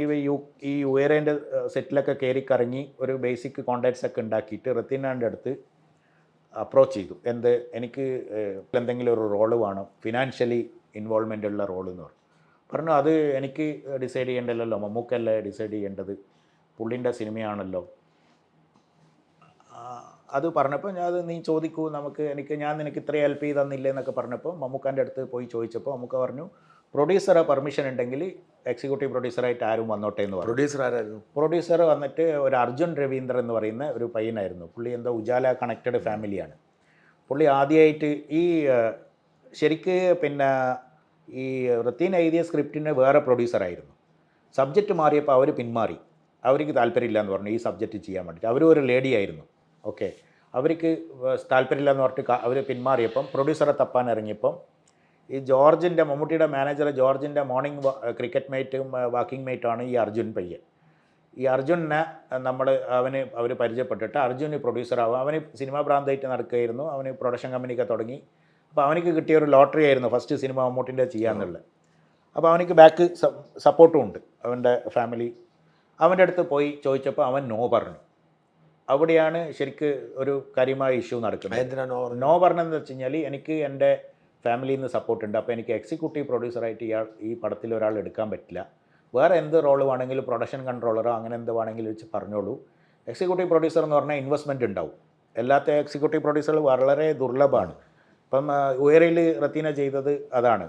ഈ ഉയരേൻ്റെ സെറ്റിലൊക്കെ കയറി കറങ്ങി ഒരു ബേസിക് കോണ്ടാക്ട്സ് ഒക്കെ ഉണ്ടാക്കിയിട്ട് റത്തീനാൻ്റെ അടുത്ത് അപ്രോച്ച് ചെയ്തു. എനിക്ക് എന്തെങ്കിലും ഒരു റോള് വേണം, ഫിനാൻഷ്യലി ഇൻവോൾവ്മെൻ്റ് ഉള്ള റോൾ എന്ന് പറഞ്ഞു. അത് എനിക്ക് ഡിസൈഡ് ചെയ്യേണ്ടല്ലോ, മമ്മൂക്കല്ലേ ഡിസൈഡ് ചെയ്യേണ്ടത്, പുള്ളിൻ്റെ സിനിമയാണല്ലോ. അത് പറഞ്ഞപ്പോൾ അത് നീ ചോദിക്കൂ, ഞാൻ നിനക്ക് ഇത്ര ഹെൽപ്പ് ചെയ്ത് തന്നില്ലേ എന്നൊക്കെ പറഞ്ഞപ്പോൾ മമ്മൂക്കാൻ്റെ അടുത്ത് പോയി ചോദിച്ചപ്പോൾ മമ്മൂക്ക പറഞ്ഞു, പ്രൊഡ്യൂസറെ പെർമിഷൻ ഉണ്ടെങ്കിൽ എക്സിക്യൂട്ടീവ് പ്രൊഡ്യൂസറായിട്ട് ആരും വന്നോട്ടെ എന്ന് പറഞ്ഞു. പ്രൊഡ്യൂസർ ആരായിരുന്നു? പ്രൊഡ്യൂസർ വന്നിട്ട് ഒരു അർജുൻ രവീന്ദ്രൻ എന്ന് പറയുന്ന ഒരു പയ്യനായിരുന്നു. പുള്ളി എന്തോ ഉജാല കണക്റ്റഡ് ഫാമിലിയാണ്. പുള്ളി ആദ്യമായിട്ട് ഈ ശരിക്ക് പിന്നെ ഈ റത്തീൻ എഴുതിയ സ്ക്രിപ്റ്റിന് വേറെ പ്രൊഡ്യൂസറായിരുന്നു. സബ്ജക്റ്റ് മാറിയപ്പോൾ അവർ പിന്മാറി, അവർക്ക് താല്പര്യമില്ല എന്ന് പറഞ്ഞു ഈ സബ്ജക്റ്റ് ചെയ്യാൻ വേണ്ടിയിട്ട്. അവരും ഒരു ലേഡി ആയിരുന്നു. ഓക്കെ, അവർക്ക് താല്പര്യമില്ല എന്ന് പറഞ്ഞിട്ട് അവർ പിന്മാറിയപ്പം പ്രൊഡ്യൂസറെ തപ്പാൻ ഇറങ്ങിയപ്പം ഈ ജോർജിൻ്റെ, മമ്മൂട്ടിയുടെ മാനേജർ ജോർജിൻ്റെ മോർണിംഗ് ക്രിക്കറ്റ് മേറ്റും വാക്കിംഗ് മേറ്റുമാണ് ഈ അർജുൻ പയ്യൻ. ഈ അർജുനെ അവർ പരിചയപ്പെട്ടിട്ട് അർജുന് പ്രൊഡ്യൂസറാവും. അവന് സിനിമ ഭ്രാന്തായിട്ട് നടക്കുകയായിരുന്നു. അവന് പ്രൊഡക്ഷൻ കമ്പനിയൊക്കെ തുടങ്ങി. അപ്പോൾ അവനക്ക് കിട്ടിയ ഒരു ലോട്ടറി ആയിരുന്നു ഫസ്റ്റ് സിനിമ മമ്മൂട്ടിൻ്റെ ചെയ്യാന്നുള്ളത്. അപ്പോൾ അവനക്ക് ബാക്ക് സപ്പോർട്ടും ഉണ്ട്, അവൻ്റെ ഫാമിലി. അവൻ്റെ അടുത്ത് പോയി ചോദിച്ചപ്പോൾ അവൻ നോ പറഞ്ഞു. അവിടെയാണ് ശരിക്ക് ഒരു കാര്യമായ ഇഷ്യൂ നടക്കുന്നത്. നോ പറഞ്ഞതെന്ന് വെച്ച് കഴിഞ്ഞാൽ, എനിക്ക് എൻ്റെ ഫാമിലിയിൽ നിന്ന് സപ്പോർട്ടുണ്ട്, അപ്പോൾ എനിക്ക് എക്സിക്യൂട്ടീവ് പ്രൊഡ്യൂസറായിട്ട് ഈ പടത്തിൽ ഒരാൾ എടുക്കാൻ പറ്റില്ല. വേറെ എന്ത് റോൾ വേണമെങ്കിലും പ്രൊഡക്ഷൻ കൺട്രോളറോ അങ്ങനെ എന്ത് വേണമെങ്കിലും വെച്ച് പറഞ്ഞോളൂ. എക്സിക്യൂട്ടീവ് പ്രൊഡ്യൂസർ എന്ന് പറഞ്ഞാൽ ഇൻവെസ്റ്റ്മെൻറ്റ് ഉണ്ടാവും. എല്ലാത്ത എക്സിക്യൂട്ടീവ് പ്രൊഡ്യൂസറുകൾ വളരെ ദുർലഭമാണ്. ഇപ്പം ഉയരയിൽ റത്തീന ചെയ്തത് അതാണ്,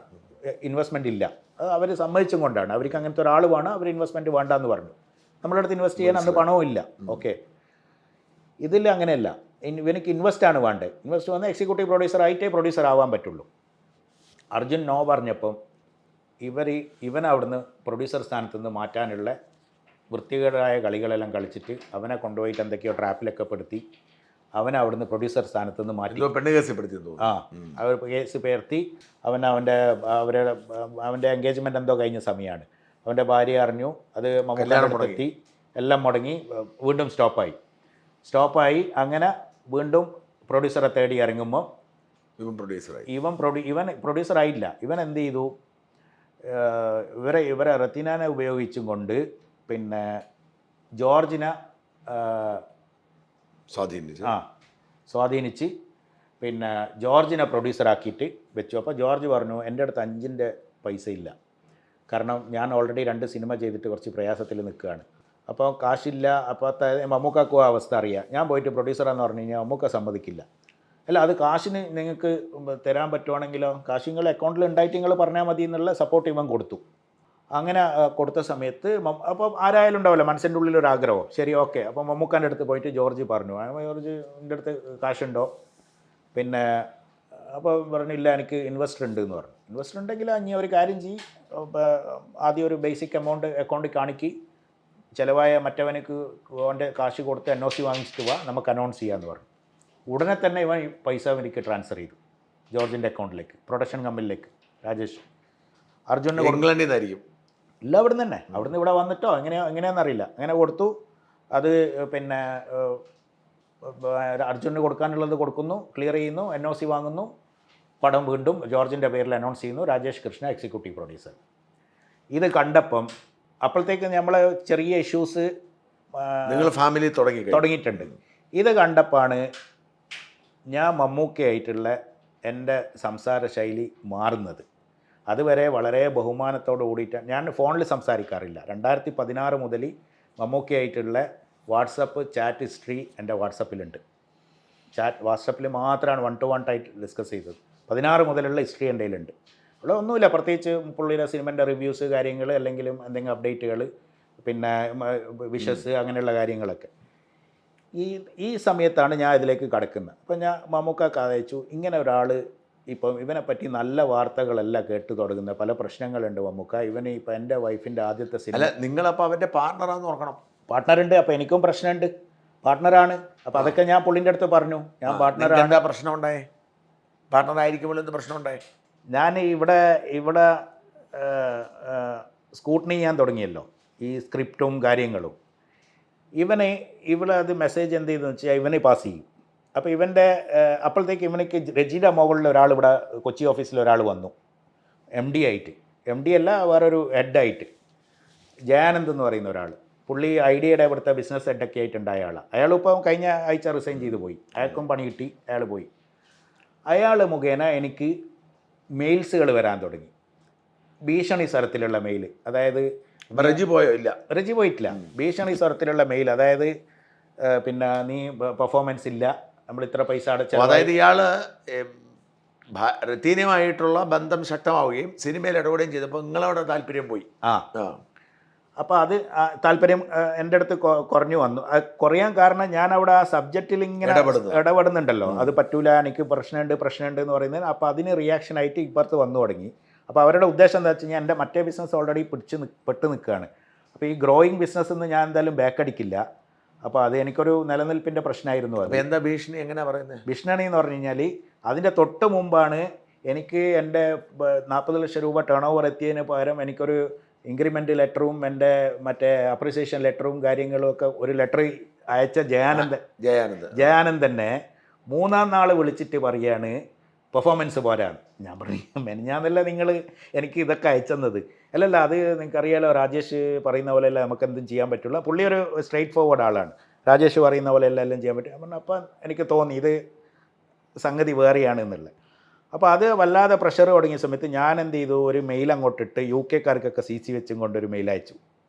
ഇൻവെസ്റ്റ്മെൻറ്റ് ഇല്ല. അത് അവർ സമ്മതിച്ചും കൊണ്ടാണ്. അവർക്ക് അങ്ങനത്തെ ഒരാൾ വേണം, അവർ ഇൻവെസ്റ്റ്മെൻറ്റ് വേണ്ടെന്ന് പറഞ്ഞു. നമ്മുടെ അടുത്ത് ഇൻവെസ്റ്റ് ചെയ്യാൻ അന്ന് പണവും ഇല്ല. ഓക്കെ, ഇതിൽ അങ്ങനെയല്ല, ഇവനക്ക് ഇൻവെസ്റ്റാണ് വേണ്ടത്. ഇൻവെസ്റ്റ് വന്നാൽ എക്സിക്യൂട്ടീവ് പ്രൊഡ്യൂസറായിട്ടേ പ്രൊഡ്യൂസർ ആവാൻ പറ്റുള്ളൂ. അർജുൻ നോ പറഞ്ഞപ്പം ഇവൻ അവിടുന്ന് പ്രൊഡ്യൂസർ സ്ഥാനത്ത് നിന്ന് മാറ്റാനുള്ള വൃത്തികേടായ കളികളെല്ലാം കളിച്ചിട്ട് അവനെ കൊണ്ടുപോയിട്ട് എന്തൊക്കെയോ ട്രാപ്പിലൊക്കെ പെടുത്തി അവനെ അവിടുന്ന് പ്രൊഡ്യൂസർ സ്ഥാനത്ത് നിന്ന് മാറ്റി. പെണ്ണ് കേസിൽപ്പെടുത്തി. അവർ കേസ് പേർത്തി. അവൻ്റെ എൻഗേജ്മെൻറ്റ് എന്തോ കഴിഞ്ഞ സമയമാണ്. അവൻ്റെ ഭാര്യ അറിഞ്ഞു, അത് മമ്മൂട്ടി എല്ലാം മുടങ്ങി, വീണ്ടും സ്റ്റോപ്പായി. അങ്ങനെ വീണ്ടും പ്രൊഡ്യൂസറെ തേടി ഇറങ്ങുമ്പോൾ ഇവൻ പ്രൊഡ്യൂസറായില്ല. ഇവൻ എന്ത് ചെയ്തു, ഇവരെ റത്തീനാനെ ഉപയോഗിച്ചും കൊണ്ട് പിന്നെ ജോർജിനെ സ്വാധീനിച്ച് പിന്നെ ജോർജിനെ പ്രൊഡ്യൂസറാക്കിയിട്ട് വെച്ചു. അപ്പോൾ ജോർജ് പറഞ്ഞു, എൻ്റെ അടുത്ത് 5 പൈസ ഇല്ല, കാരണം ഞാൻ ഓൾറെഡി 2 സിനിമ ചെയ്തിട്ട് കുറച്ച് പ്രയാസത്തിൽ നിൽക്കുകയാണ്. അപ്പോൾ കാശില്ല. അപ്പോൾ മമ്മൂക്കാക്കും അവസ്ഥ അറിയാം. ഞാൻ പോയിട്ട് പ്രൊഡ്യൂസറാന്ന് പറഞ്ഞു കഴിഞ്ഞാൽ മമ്മൂക്ക സമ്മതിക്കില്ല. അല്ല, അത് കാശിന് നിങ്ങൾക്ക് തരാൻ പറ്റുവാണെങ്കിലോ, കാശ് നിങ്ങൾ അക്കൗണ്ടിൽ ഉണ്ടായിട്ട് നിങ്ങൾ പറഞ്ഞാൽ മതി എന്നുള്ള സപ്പോർട്ട് ഇവൻ കൊടുത്തു. അങ്ങനെ കൊടുത്ത സമയത്ത് അപ്പോൾ ആരായാലും ഉണ്ടാവില്ല മനസ്സിൻ്റെ ഉള്ളിലൊരാഗ്രഹം. ശരി, ഓക്കെ. അപ്പോൾ മമ്മൂക്കാൻ്റെ അടുത്ത് പോയിട്ട് ജോർജ് പറഞ്ഞു, ജോർജ് എൻ്റെ അടുത്ത് കാശുണ്ടോ? പിന്നെ അപ്പോൾ പറഞ്ഞില്ല, എനിക്ക് ഇൻവെസ്റ്റർ ഉണ്ട് എന്ന് പറഞ്ഞു. ഇൻവെസ്റ്റർ ഉണ്ടെങ്കിൽ ഇനി ഒരു കാര്യം ചെയ്യും, ആദ്യം ഒരു ബേസിക് എമൗണ്ട് അക്കൗണ്ടിൽ കാണിക്ക്, ചിലവായ മറ്റവനക്ക് അവൻ്റെ കാശ് കൊടുത്ത് NOC വാങ്ങിച്ചിട്ട് വാ, നമുക്ക് അനൗൺസ് ചെയ്യാമെന്ന് പറഞ്ഞു. ഉടനെ തന്നെ ഇവൻ പൈസ എനിക്ക് ട്രാൻസ്ഫർ ചെയ്തു ജോർജിൻ്റെ അക്കൗണ്ടിലേക്ക്, പ്രൊഡക്ഷൻ കമ്പനിയിലേക്ക്. രാജേഷ് അർജുന് ഇംഗ്ലണ്ടിൽ നിന്നായിരിക്കും, ഇല്ല അവിടുന്ന് തന്നെ, അവിടുന്ന് ഇവിടെ വന്നിട്ടോ എങ്ങനെയാണെന്നറിയില്ല, അങ്ങനെ കൊടുത്തു. അത് പിന്നെ അർജുന് കൊടുക്കാനുള്ളത് കൊടുക്കുന്നു, ക്ലിയർ ചെയ്യുന്നു, NOC വാങ്ങുന്നു, പടം വീണ്ടും ജോർജിൻ്റെ പേരിൽ അനൗൺസ് ചെയ്യുന്നു. Rajesh Krishna executive producer. ഇത് കണ്ടപ്പം അപ്പോഴത്തേക്ക് നമ്മളെ ചെറിയ ഇഷ്യൂസ് നിങ്ങൾ ഫാമിലി തുടങ്ങിയിട്ടുണ്ട്. ഇത് കണ്ടപ്പോഴാണ് ഞാൻ മമ്മൂക്കയായിട്ടുള്ള എൻ്റെ സംസാര ശൈലി മാറുന്നത്. അതുവരെ വളരെ ബഹുമാനത്തോട് കൂടിയിട്ട് ഞാൻ ഫോണിൽ സംസാരിക്കാറില്ല. 2016 മുതൽ മമ്മൂക്കയായിട്ടുള്ള വാട്സപ്പ് ചാറ്റ് ഹിസ്റ്ററി എൻ്റെ വാട്സപ്പിലുണ്ട്. വാട്സപ്പിൽ മാത്രമാണ് 1-to-1 ആയിട്ട് ഡിസ്കസ് ചെയ്തത്. 16 മുതലുള്ള ഹിസ്റ്ററി എൻ്റെ കയ്യിലുണ്ട്. അവിടെ ഒന്നുമില്ല, പ്രത്യേകിച്ച് പുള്ളിയുടെ സിനിമൻ്റെ റിവ്യൂസ് കാര്യങ്ങൾ, അല്ലെങ്കിലും എന്തെങ്കിലും അപ്ഡേറ്റുകൾ, പിന്നെ വിഷസ്, അങ്ങനെയുള്ള കാര്യങ്ങളൊക്കെ. ഈ സമയത്താണ് ഞാൻ ഇതിലേക്ക് കടക്കുന്നത്. അപ്പം ഞാൻ മമ്മൂക്കാക്ക് അയച്ചു, ഇങ്ങനെ ഒരാൾ ഇപ്പം ഇവനെപ്പറ്റി നല്ല വാർത്തകളല്ല കേട്ട് തുടങ്ങുന്ന പല പ്രശ്നങ്ങളുണ്ട് മമ്മൂക്ക. ഇവന് ഇപ്പം എൻ്റെ വൈഫിൻ്റെ ആദ്യത്തെ സിനിമ. അല്ല, നിങ്ങളപ്പോൾ അവൻ്റെ പാർട്ണറാന്ന് ഓർക്കണം. പാർട്ട്ണറുണ്ട്, അപ്പോൾ എനിക്കും പ്രശ്നമുണ്ട്. പാർട്ട്ണറാണ്. അപ്പോൾ അതൊക്കെ ഞാൻ പുള്ളിൻ്റെ അടുത്ത് പറഞ്ഞു, ഞാൻ പാർട്ട്ണറാണ്. എന്താ പ്രശ്നം ഉണ്ടായേ? പാർട്ണറായിരിക്കുമ്പോൾ എന്ത് പ്രശ്നം ഉണ്ടായേ? ഞാൻ ഇവിടെ സ്കൂട്ടണി ചെയ്യാൻ തുടങ്ങിയല്ലോ, ഈ സ്ക്രിപ്റ്റും കാര്യങ്ങളും. ഇവിടെ അത് മെസ്സേജ് എന്ത് ചെയ്തെന്ന് വെച്ചാൽ ഇവനെ പാസ് ചെയ്യും. അപ്പോൾ ഇവൻ്റെ അപ്പോഴത്തേക്ക് ഇവനക്ക് രജിയുടെ മുകളിൽ ഒരാൾ ഇവിടെ കൊച്ചി ഓഫീസിൽ ഒരാൾ വന്നു, MD ആയിട്ട്. MD അല്ല, വേറൊരു ഹെഡായിട്ട്, ജയാനന്ദ് എന്ന് പറയുന്ന ഒരാൾ. പുള്ളി ഐഡിയയുടെ ഇവിടുത്തെ ബിസിനസ് ഹെഡൊക്കെ ആയിട്ടുണ്ടായ ആളാണ്. അയാളിപ്പം കഴിഞ്ഞ ആഴ്ച റിസൈൻ ചെയ്ത് പോയി. അയാൾക്കും പണി കിട്ടി, അയാൾ പോയി. അയാൾ മുഖേന എനിക്ക് മെയിൽസുകൾ വരാൻ തുടങ്ങി, ഭീഷണി സ്വരത്തിലുള്ള മെയിൽ. അതായത് റജി പോയോ? ഇല്ല, റജി പോയിട്ടില്ല. ഭീഷണി സ്വരത്തിലുള്ള മെയിൽ. അതായത് പിന്നെ നീ പെർഫോമൻസ് ഇല്ല, നമ്മൾ ഇത്ര പൈസ അടച്ച. അതായത് ഇയാൾ റത്തീനുമായിട്ടുള്ള ബന്ധം ശക്തമാവുകയും സിനിമയിൽ ഇടപെടുകയും ചെയ്തപ്പോൾ നിങ്ങളവിടെ താല്പര്യം പോയി. അപ്പോൾ അത് താല്പര്യം എൻ്റെ അടുത്ത് കുറഞ്ഞു വന്നു. കുറയാൻ കാരണം ഞാൻ അവിടെ ആ സബ്ജക്റ്റിൽ ഇങ്ങനെ ഇടപെടുന്നുണ്ടല്ലോ, അത് പറ്റൂല, എനിക്ക് പ്രശ്നമുണ്ട് എന്ന് പറയുന്നത്. അപ്പോൾ അതിന് റിയാക്ഷനായിട്ട് ഇപ്പുറത്ത് വന്നു തുടങ്ങി. അപ്പോൾ അവരുടെ ഉദ്ദേശം എന്താ വെച്ച് കഴിഞ്ഞാൽ എൻ്റെ മറ്റേ ബിസിനസ് ഓൾറെഡി പെട്ട് നിൽക്കുകയാണ്. അപ്പോൾ ഈ ഗ്രോയിങ് ബിസിനസ് നിന്ന് ഞാൻ എന്തായാലും ബാക്കടിക്കില്ല. അപ്പോൾ അത് എനിക്കൊരു നിലനിൽപ്പിൻ്റെ പ്രശ്നമായിരുന്നു. അത് എന്താ ഭീഷണി, എങ്ങനെ പറയുന്നത്? ഭീഷണി എന്ന് പറഞ്ഞു കഴിഞ്ഞാൽ അതിൻ്റെ തൊട്ട് മുമ്പാണ് എനിക്ക് എൻ്റെ 40 ലക്ഷം രൂപ ടേൺ ഓവർ എത്തിയതിന് പകരം എനിക്കൊരു ഇൻക്രിമെൻ്റ് ലെറ്ററും എൻ്റെ മറ്റേ അപ്രിസിയേഷൻ ലെറ്ററും കാര്യങ്ങളും ഒക്കെ ഒരു ലെറ്റർ അയച്ച ജയാനന്ദ് തന്നെ 3-ാം നാൾ വിളിച്ചിട്ട് പറയാണ് പെർഫോമൻസ് പോരാണ്. ഞാൻ പറയും, മെനഞ്ഞാന്നല്ല നിങ്ങൾ എനിക്ക് ഇതൊക്കെ അയച്ചെന്നത്. അല്ലല്ല, അത് നിങ്ങൾക്കറിയാലോ, രാജേഷ് പറയുന്ന പോലെയല്ല നമുക്ക് എന്തും ചെയ്യാൻ പറ്റുള്ളൂ. പുള്ളി ഒരു സ്ട്രെയിറ്റ് ഫോർവേഡ് ആളാണ്. രാജേഷ് പറയുന്ന പോലെയല്ല എല്ലാം ചെയ്യാൻ പറ്റും. അപ്പം എനിക്ക് തോന്നി ഇത് സംഗതി വേറെയാണ് എന്നുള്ളത്. അപ്പോൾ അത് വല്ലാതെ പ്രഷർ തുടങ്ങിയ സമയത്ത് ഞാൻ എന്ത് ചെയ്തു, ഒരു മെയിൽ അങ്ങോട്ടിട്ട് UK കാർക്കൊക്കെ CC വെച്ചും കൊണ്ടൊരു മെയിൽ അയച്ചു.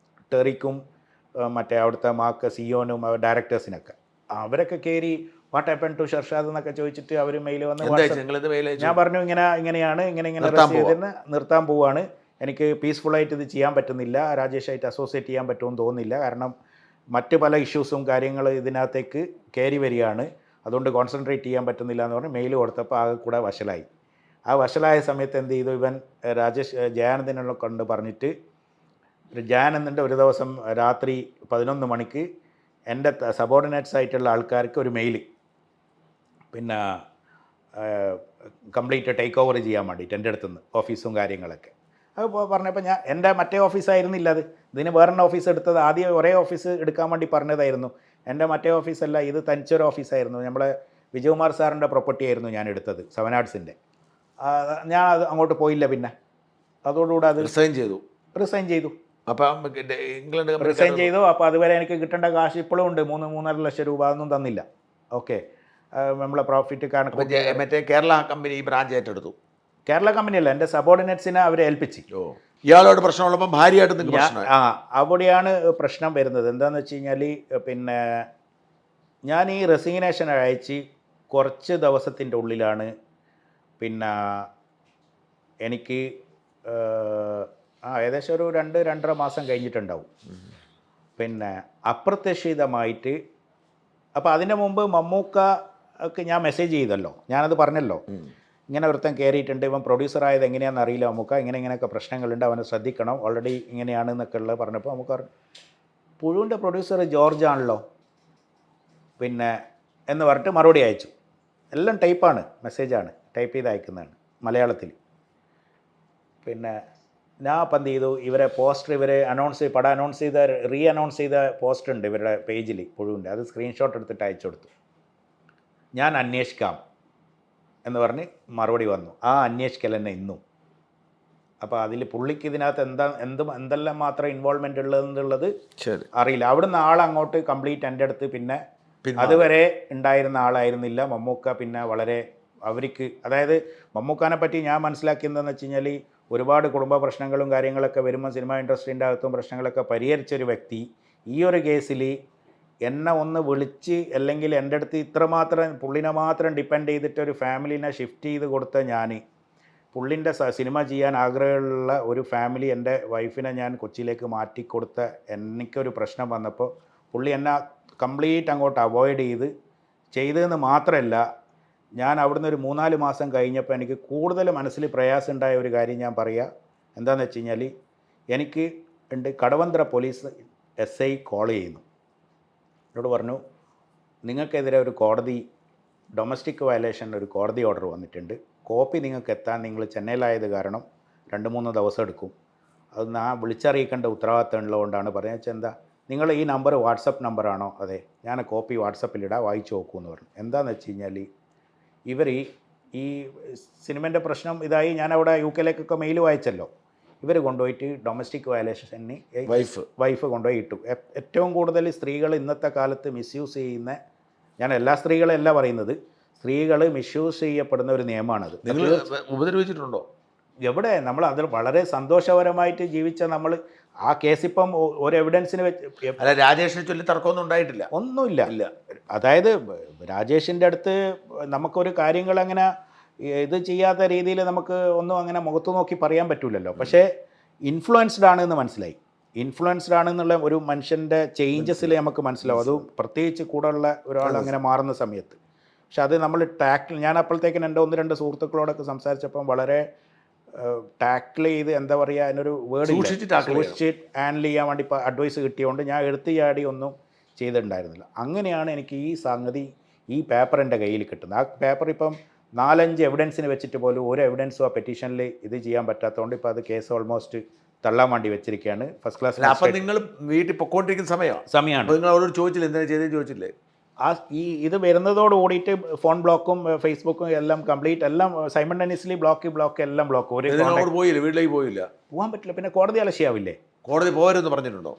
ടെറിക്കും മറ്റേ അവിടുത്തെ മാക്ക് സിയോനും ഡയറക്ടേഴ്സിനൊക്കെ. അവരൊക്കെ കയറി വാട്ട് ഹാപ്പൻ ടു ഷർഷാദ് എന്നൊക്കെ ചോദിച്ചിട്ട് അവർ മെയിൽ വന്ന് ഞാൻ പറഞ്ഞു ഇങ്ങനെ നിർത്താൻ പോവാണ്, എനിക്ക് പീസ്ഫുള്ളായിട്ട് ഇത് ചെയ്യാൻ പറ്റുന്നില്ല, രാജേഷായിട്ട് അസോസിയേറ്റ് ചെയ്യാൻ പറ്റുമെന്ന് തോന്നുന്നില്ല, കാരണം മറ്റ് പല ഇഷ്യൂസും കാര്യങ്ങൾ ഇതിനകത്തേക്ക് കയറി വരികയാണ്, അതുകൊണ്ട് കോൺസെൻട്രേറ്റ് ചെയ്യാൻ പറ്റുന്നില്ല എന്ന് പറഞ്ഞ് മെയിൽ കൊടുത്തപ്പോൾ ആകെ കൂടെ വഷളായി. ആ വഷളായ സമയത്ത് എന്ത് ചെയ്തു, ഇവൻ ജയാനന്ദിനെ കൊണ്ട് പറഞ്ഞിട്ട് ജയാനന്ദിൻ്റെ ഒരു ദിവസം രാത്രി 11 മണിക്ക് എൻ്റെ സബോർഡിനേറ്റ്സ് ആയിട്ടുള്ള ആൾക്കാർക്ക് ഒരു മെയിൽ, പിന്നെ കംപ്ലീറ്റ് ടേക്ക് ഓവർ ചെയ്യാൻ വേണ്ടിയിട്ട് എൻ്റെ അടുത്തുനിന്ന് ഓഫീസും കാര്യങ്ങളൊക്കെ. അത് പറഞ്ഞപ്പോൾ ഞാൻ എൻ്റെ മറ്റേ ഓഫീസായിരുന്നില്ല അത്, ഇതിന് വേറെ ഓഫീസ് എടുത്തത്. ആദ്യം ഒരേ ഓഫീസ് എടുക്കാൻ വേണ്ടി പറഞ്ഞതായിരുന്നു. എൻ്റെ മറ്റേ ഓഫീസല്ല, ഇത് തനിച്ചൊരു ഓഫീസായിരുന്നു. നമ്മളെ വിജയകുമാർ സാറിൻ്റെ പ്രോപ്പർട്ടി ആയിരുന്നു ഞാൻ എടുത്തത്, 7 ആർട്സിൻ്റെ. ഞാൻ അത് അങ്ങോട്ട് പോയില്ല. പിന്നെ അതോടുകൂടെ അത് റിസൈൻ ചെയ്തു. അപ്പം ഇംഗ്ലണ്ട് റിസൈൻ ചെയ്തു. അപ്പോൾ അതുവരെ എനിക്ക് കിട്ടേണ്ട കാശ് ഇപ്പോഴും ഉണ്ട്, 3-3.5 ലക്ഷം രൂപ ഒന്നും തന്നില്ല. ഓക്കെ, നമ്മളെ പ്രോഫിറ്റ് കണക്ക് മറ്റേ കേരള കമ്പനി ബ്രാഞ്ച് ഏറ്റെടുത്തു. കേരള കമ്പനിയല്ല, എൻ്റെ സബോർഡിനേറ്റ്സിനെ അവരെ ഏൽപ്പിച്ചു. ഇയാളോട് പ്രശ്നമുള്ളപ്പോൾ ഭാര്യയായിട്ട് അവിടെയാണ് പ്രശ്നം വരുന്നത്. എന്താണെന്ന് വെച്ച് കഴിഞ്ഞാൽ, പിന്നെ ഞാൻ ഈ റെസിഗ്നേഷൻ അയച്ച് കുറച്ച് ദിവസത്തിൻ്റെ ഉള്ളിലാണ് പിന്നെ എനിക്ക് ഏകദേശം ഒരു 2-2.5 മാസം കഴിഞ്ഞിട്ടുണ്ടാവും. പിന്നെ അപ്രതീക്ഷിതമായിട്ട്, അപ്പോൾ അതിൻ്റെ മുമ്പ് മമ്മൂക്കക്ക് ഞാൻ മെസ്സേജ് ചെയ്തല്ലോ, ഞാനത് പറഞ്ഞല്ലോ, ഇങ്ങനെ ഒരുത്തൻ കയറിയിട്ടുണ്ട്, ഇവൻ പ്രൊഡ്യൂസറായത് എങ്ങനെയാണെന്ന് അറിയില്ല മമ്മൂക്ക, ഇങ്ങനെയൊക്കെ പ്രശ്നങ്ങളുണ്ട്, അവനെ ശ്രദ്ധിക്കണം, ഓൾറെഡി ഇങ്ങനെയാണെന്നൊക്കെ ഉള്ളത് പറഞ്ഞപ്പോൾ നമുക്ക് പുഴുവിൻ്റെ പ്രൊഡ്യൂസർ ജോർജ് ആണല്ലോ പിന്നെ എന്ന് പറഞ്ഞിട്ട് മറുപടി അയച്ചു. എല്ലാം ടൈപ്പാണ്, മെസ്സേജാണ്, ടൈപ്പ് ചെയ്ത് അയക്കുന്നതാണ് മലയാളത്തിൽ. പിന്നെ ഞാൻ അപ്പം എന്ത് ചെയ്തു, ഇവരെ പോസ്റ്റർ പടം അനൗൺസ് ചെയ്ത അനൗൺസ് ചെയ്ത പോസ്റ്റർ ഉണ്ട് ഇവരുടെ പേജിൽ പുഴുവിൻ്റെ, അത് സ്ക്രീൻഷോട്ട് എടുത്തിട്ട് അയച്ചു കൊടുത്തു. ഞാൻ അന്വേഷിക്കാം എന്ന് പറഞ്ഞ് മറുപടി വന്നു. ആ അന്വേഷിക്കൽ തന്നെ ഇന്നും. അപ്പോൾ അതിൽ പുള്ളിക്ക് ഇതിനകത്ത് എന്തെല്ലാം മാത്രം ഇൻവോൾവ്മെൻ്റ് ഉള്ളതെന്നുള്ളത് അറിയില്ല. അവിടുന്ന് ആളങ്ങോട്ട് കംപ്ലീറ്റ് എൻ്റെ അടുത്ത് പിന്നെ അതുവരെ ഉണ്ടായിരുന്ന ആളായിരുന്നില്ല മമ്മൂക്ക. പിന്നെ വളരെ അവർക്ക്, അതായത് മമ്മൂക്കാനെ പറ്റി ഞാൻ മനസ്സിലാക്കിയതെന്ന് വെച്ച് കഴിഞ്ഞാൽ ഒരുപാട് കുടുംബ പ്രശ്നങ്ങളും കാര്യങ്ങളൊക്കെ വരുമ്പോൾ സിനിമ ഇൻഡസ്ട്രീൻ്റെ അകത്തും പ്രശ്നങ്ങളൊക്കെ പരിഹരിച്ചൊരു വ്യക്തി ഈ ഒരു കേസിൽ എന്നെ ഒന്ന് വിളിച്ച് അല്ലെങ്കിൽ എൻ്റെ അടുത്ത് ഇത്രമാത്രം പുള്ളിനെ മാത്രം ഡിപ്പെൻഡ് ചെയ്തിട്ട് ഒരു ഫാമിലിനെ ഷിഫ്റ്റ് ചെയ്ത് കൊടുത്ത ഞാൻ പുള്ളിൻ്റെ സിനിമ ചെയ്യാൻ ആഗ്രഹമുള്ള ഒരു ഫാമിലി എൻ്റെ വൈഫിനെ ഞാൻ കൊച്ചിയിലേക്ക് മാറ്റിക്കൊടുത്ത എനിക്കൊരു പ്രശ്നം വന്നപ്പോൾ പുള്ളി എന്നെ കംപ്ലീറ്റ് അങ്ങോട്ട് അവോയ്ഡ് ചെയ്തതെന്ന് മാത്രമല്ല ഞാൻ അവിടുന്ന് ഒരു 3-4 മാസം കഴിഞ്ഞപ്പോൾ എനിക്ക് കൂടുതൽ മനസ്സിൽ പ്രയാസം ഉണ്ടായ ഒരു കാര്യം ഞാൻ പറയുക എന്താണെന്ന് വെച്ച് കഴിഞ്ഞാൽ എനിക്ക് കടവന്ത്ര പോലീസ് SI കോൾ ചെയ്യുന്നു. എന്നോട് പറഞ്ഞു നിങ്ങൾക്കെതിരെ ഒരു കോടതി ഡൊമസ്റ്റിക് വയലേഷൻ ഒരു കോടതി ഓർഡർ വന്നിട്ടുണ്ട്, കോപ്പി നിങ്ങൾക്ക് എത്താൻ നിങ്ങൾ ചെന്നൈയിലായത് കാരണം 2-3 ദിവസം എടുക്കും, അത് ഞാൻ വിളിച്ചറിയിക്കേണ്ട ഉത്തരവാദിത്തം ഉള്ളതുകൊണ്ടാണ് പറയുന്നത്. വെച്ചാൽ എന്താ നിങ്ങൾ ഈ നമ്പർ വാട്സപ്പ് നമ്പറാണോ? അതെ, ഞാൻ കോപ്പി വാട്സപ്പിലിടാം, വായിച്ചു നോക്കൂ എന്ന് പറഞ്ഞു. എന്താണെന്ന് വെച്ച് കഴിഞ്ഞാൽ ഇവർ ഈ സിനിമേൻ്റെ പ്രശ്നം ഇതായി ഞാൻ അവിടെ UK മെയിൽ വായിച്ചല്ലോ, ഇവർ കൊണ്ടുപോയിട്ട് ഡൊമസ്റ്റിക് വയലേഷന് വൈഫ് കൊണ്ടുപോയി ഇട്ടു. ഏറ്റവും കൂടുതൽ സ്ത്രീകൾ ഇന്നത്തെ കാലത്ത് മിസ്യൂസ് ചെയ്യുന്ന, ഞാൻ എല്ലാ സ്ത്രീകളെ അല്ല പറയുന്നത്, സ്ത്രീകൾ മിസ്യൂസ് ചെയ്യപ്പെടുന്ന ഒരു നിയമമാണത്. നിങ്ങൾ ഉപദ്രവിച്ചിട്ടുണ്ടോ? എവിടെ? നമ്മൾ അതിൽ വളരെ സന്തോഷപരമായിട്ട് ജീവിച്ച നമ്മൾ ആ കേസിപ്പം ഒരു എവിഡൻസിന് വെച്ച് അല്ല, രാജേഷിനെ ചൊല്ലി തർക്കമൊന്നും ഉണ്ടായിട്ടില്ല? ഒന്നുമില്ല. അതായത് രാജേഷിൻ്റെ അടുത്ത് നമുക്കൊരു കാര്യങ്ങൾ അങ്ങനെ ഇത് ചെയ്യാത്ത രീതിയിൽ നമുക്ക് ഒന്നും അങ്ങനെ മുഖത്ത് നോക്കി പറയാൻ പറ്റില്ലല്ലോ. പക്ഷേ ഇൻഫ്ലുവൻസ്ഡ് ആണെന്ന് മനസ്സിലായി. ഇൻഫ്ലുവൻസ്ഡ് ആണെന്നുള്ള ഒരു മനുഷ്യൻ്റെ ചേഞ്ചസിൽ നമുക്ക് മനസ്സിലാവും. അത് പ്രത്യേകിച്ച് കൂടെ ഉള്ള ഒരാൾ അങ്ങനെ മാറുന്ന സമയത്ത്. പക്ഷെ അത് നമ്മൾ ഞാൻ അപ്പോഴത്തേക്കിനും എൻ്റെ 1-2 സുഹൃത്തുക്കളോടൊക്കെ സംസാരിച്ചപ്പം വളരെ ടാക്കിൾ ചെയ്ത് എന്താ പറയുക, അതിനൊരു വേർഡ് സൂക്ഷിച്ച് ഹാൻഡിൽ ചെയ്യാൻ വേണ്ടി ഇപ്പോൾ അഡ്വൈസ് കിട്ടിയതുകൊണ്ട് ഞാൻ എടുത്ത് ചാടി ഒന്നും ചെയ്തിട്ടുണ്ടായിരുന്നില്ല. അങ്ങനെയാണ് എനിക്ക് ഈ സംഗതി, ഈ പേപ്പർ എൻ്റെ കയ്യിൽ കിട്ടുന്നത്. ആ പേപ്പർ ഇപ്പം 4-5 എവിഡൻസിന് വെച്ചിട്ട് പോലും ഒരു എവിഡൻസും ആ പെറ്റീഷനിൽ ഇത് ചെയ്യാൻ പറ്റാത്തതുകൊണ്ട് ഇപ്പോൾ അത് കേസ് ഓൾമോസ്റ്റ് തള്ളാൻ വേണ്ടി വെച്ചിരിക്കുകയാണ്. First class. അപ്പം നിങ്ങൾ വീട്ടിൽ പൊക്കോണ്ടിരിക്കുന്ന സമയമാണ്. നിങ്ങൾ അവരോട് ചോദിച്ചില്ല എന്തിനാ ചെയ്തതെന്ന് ചോദിച്ചില്ലേ? ഇത് വരുന്നതോട് കൂടിയിട്ട് ഫോൺ ബ്ലോക്കും ഫേസ്ബുക്കും എല്ലാം കംപ്ലീറ്റ് എല്ലാം സൈമൾട്ടേനിയസ്ലി ബ്ലോക്ക് എല്ലാം ബ്ലോക്ക്. പോയില്ല, വീട്ടിലേക്ക് പോകാൻ പറ്റില്ല. പിന്നെ കോടതി അലക്ഷ്യാവില്ലേ? കോടതി പോകരുതെന്ന് പറഞ്ഞിട്ടുണ്ടോ?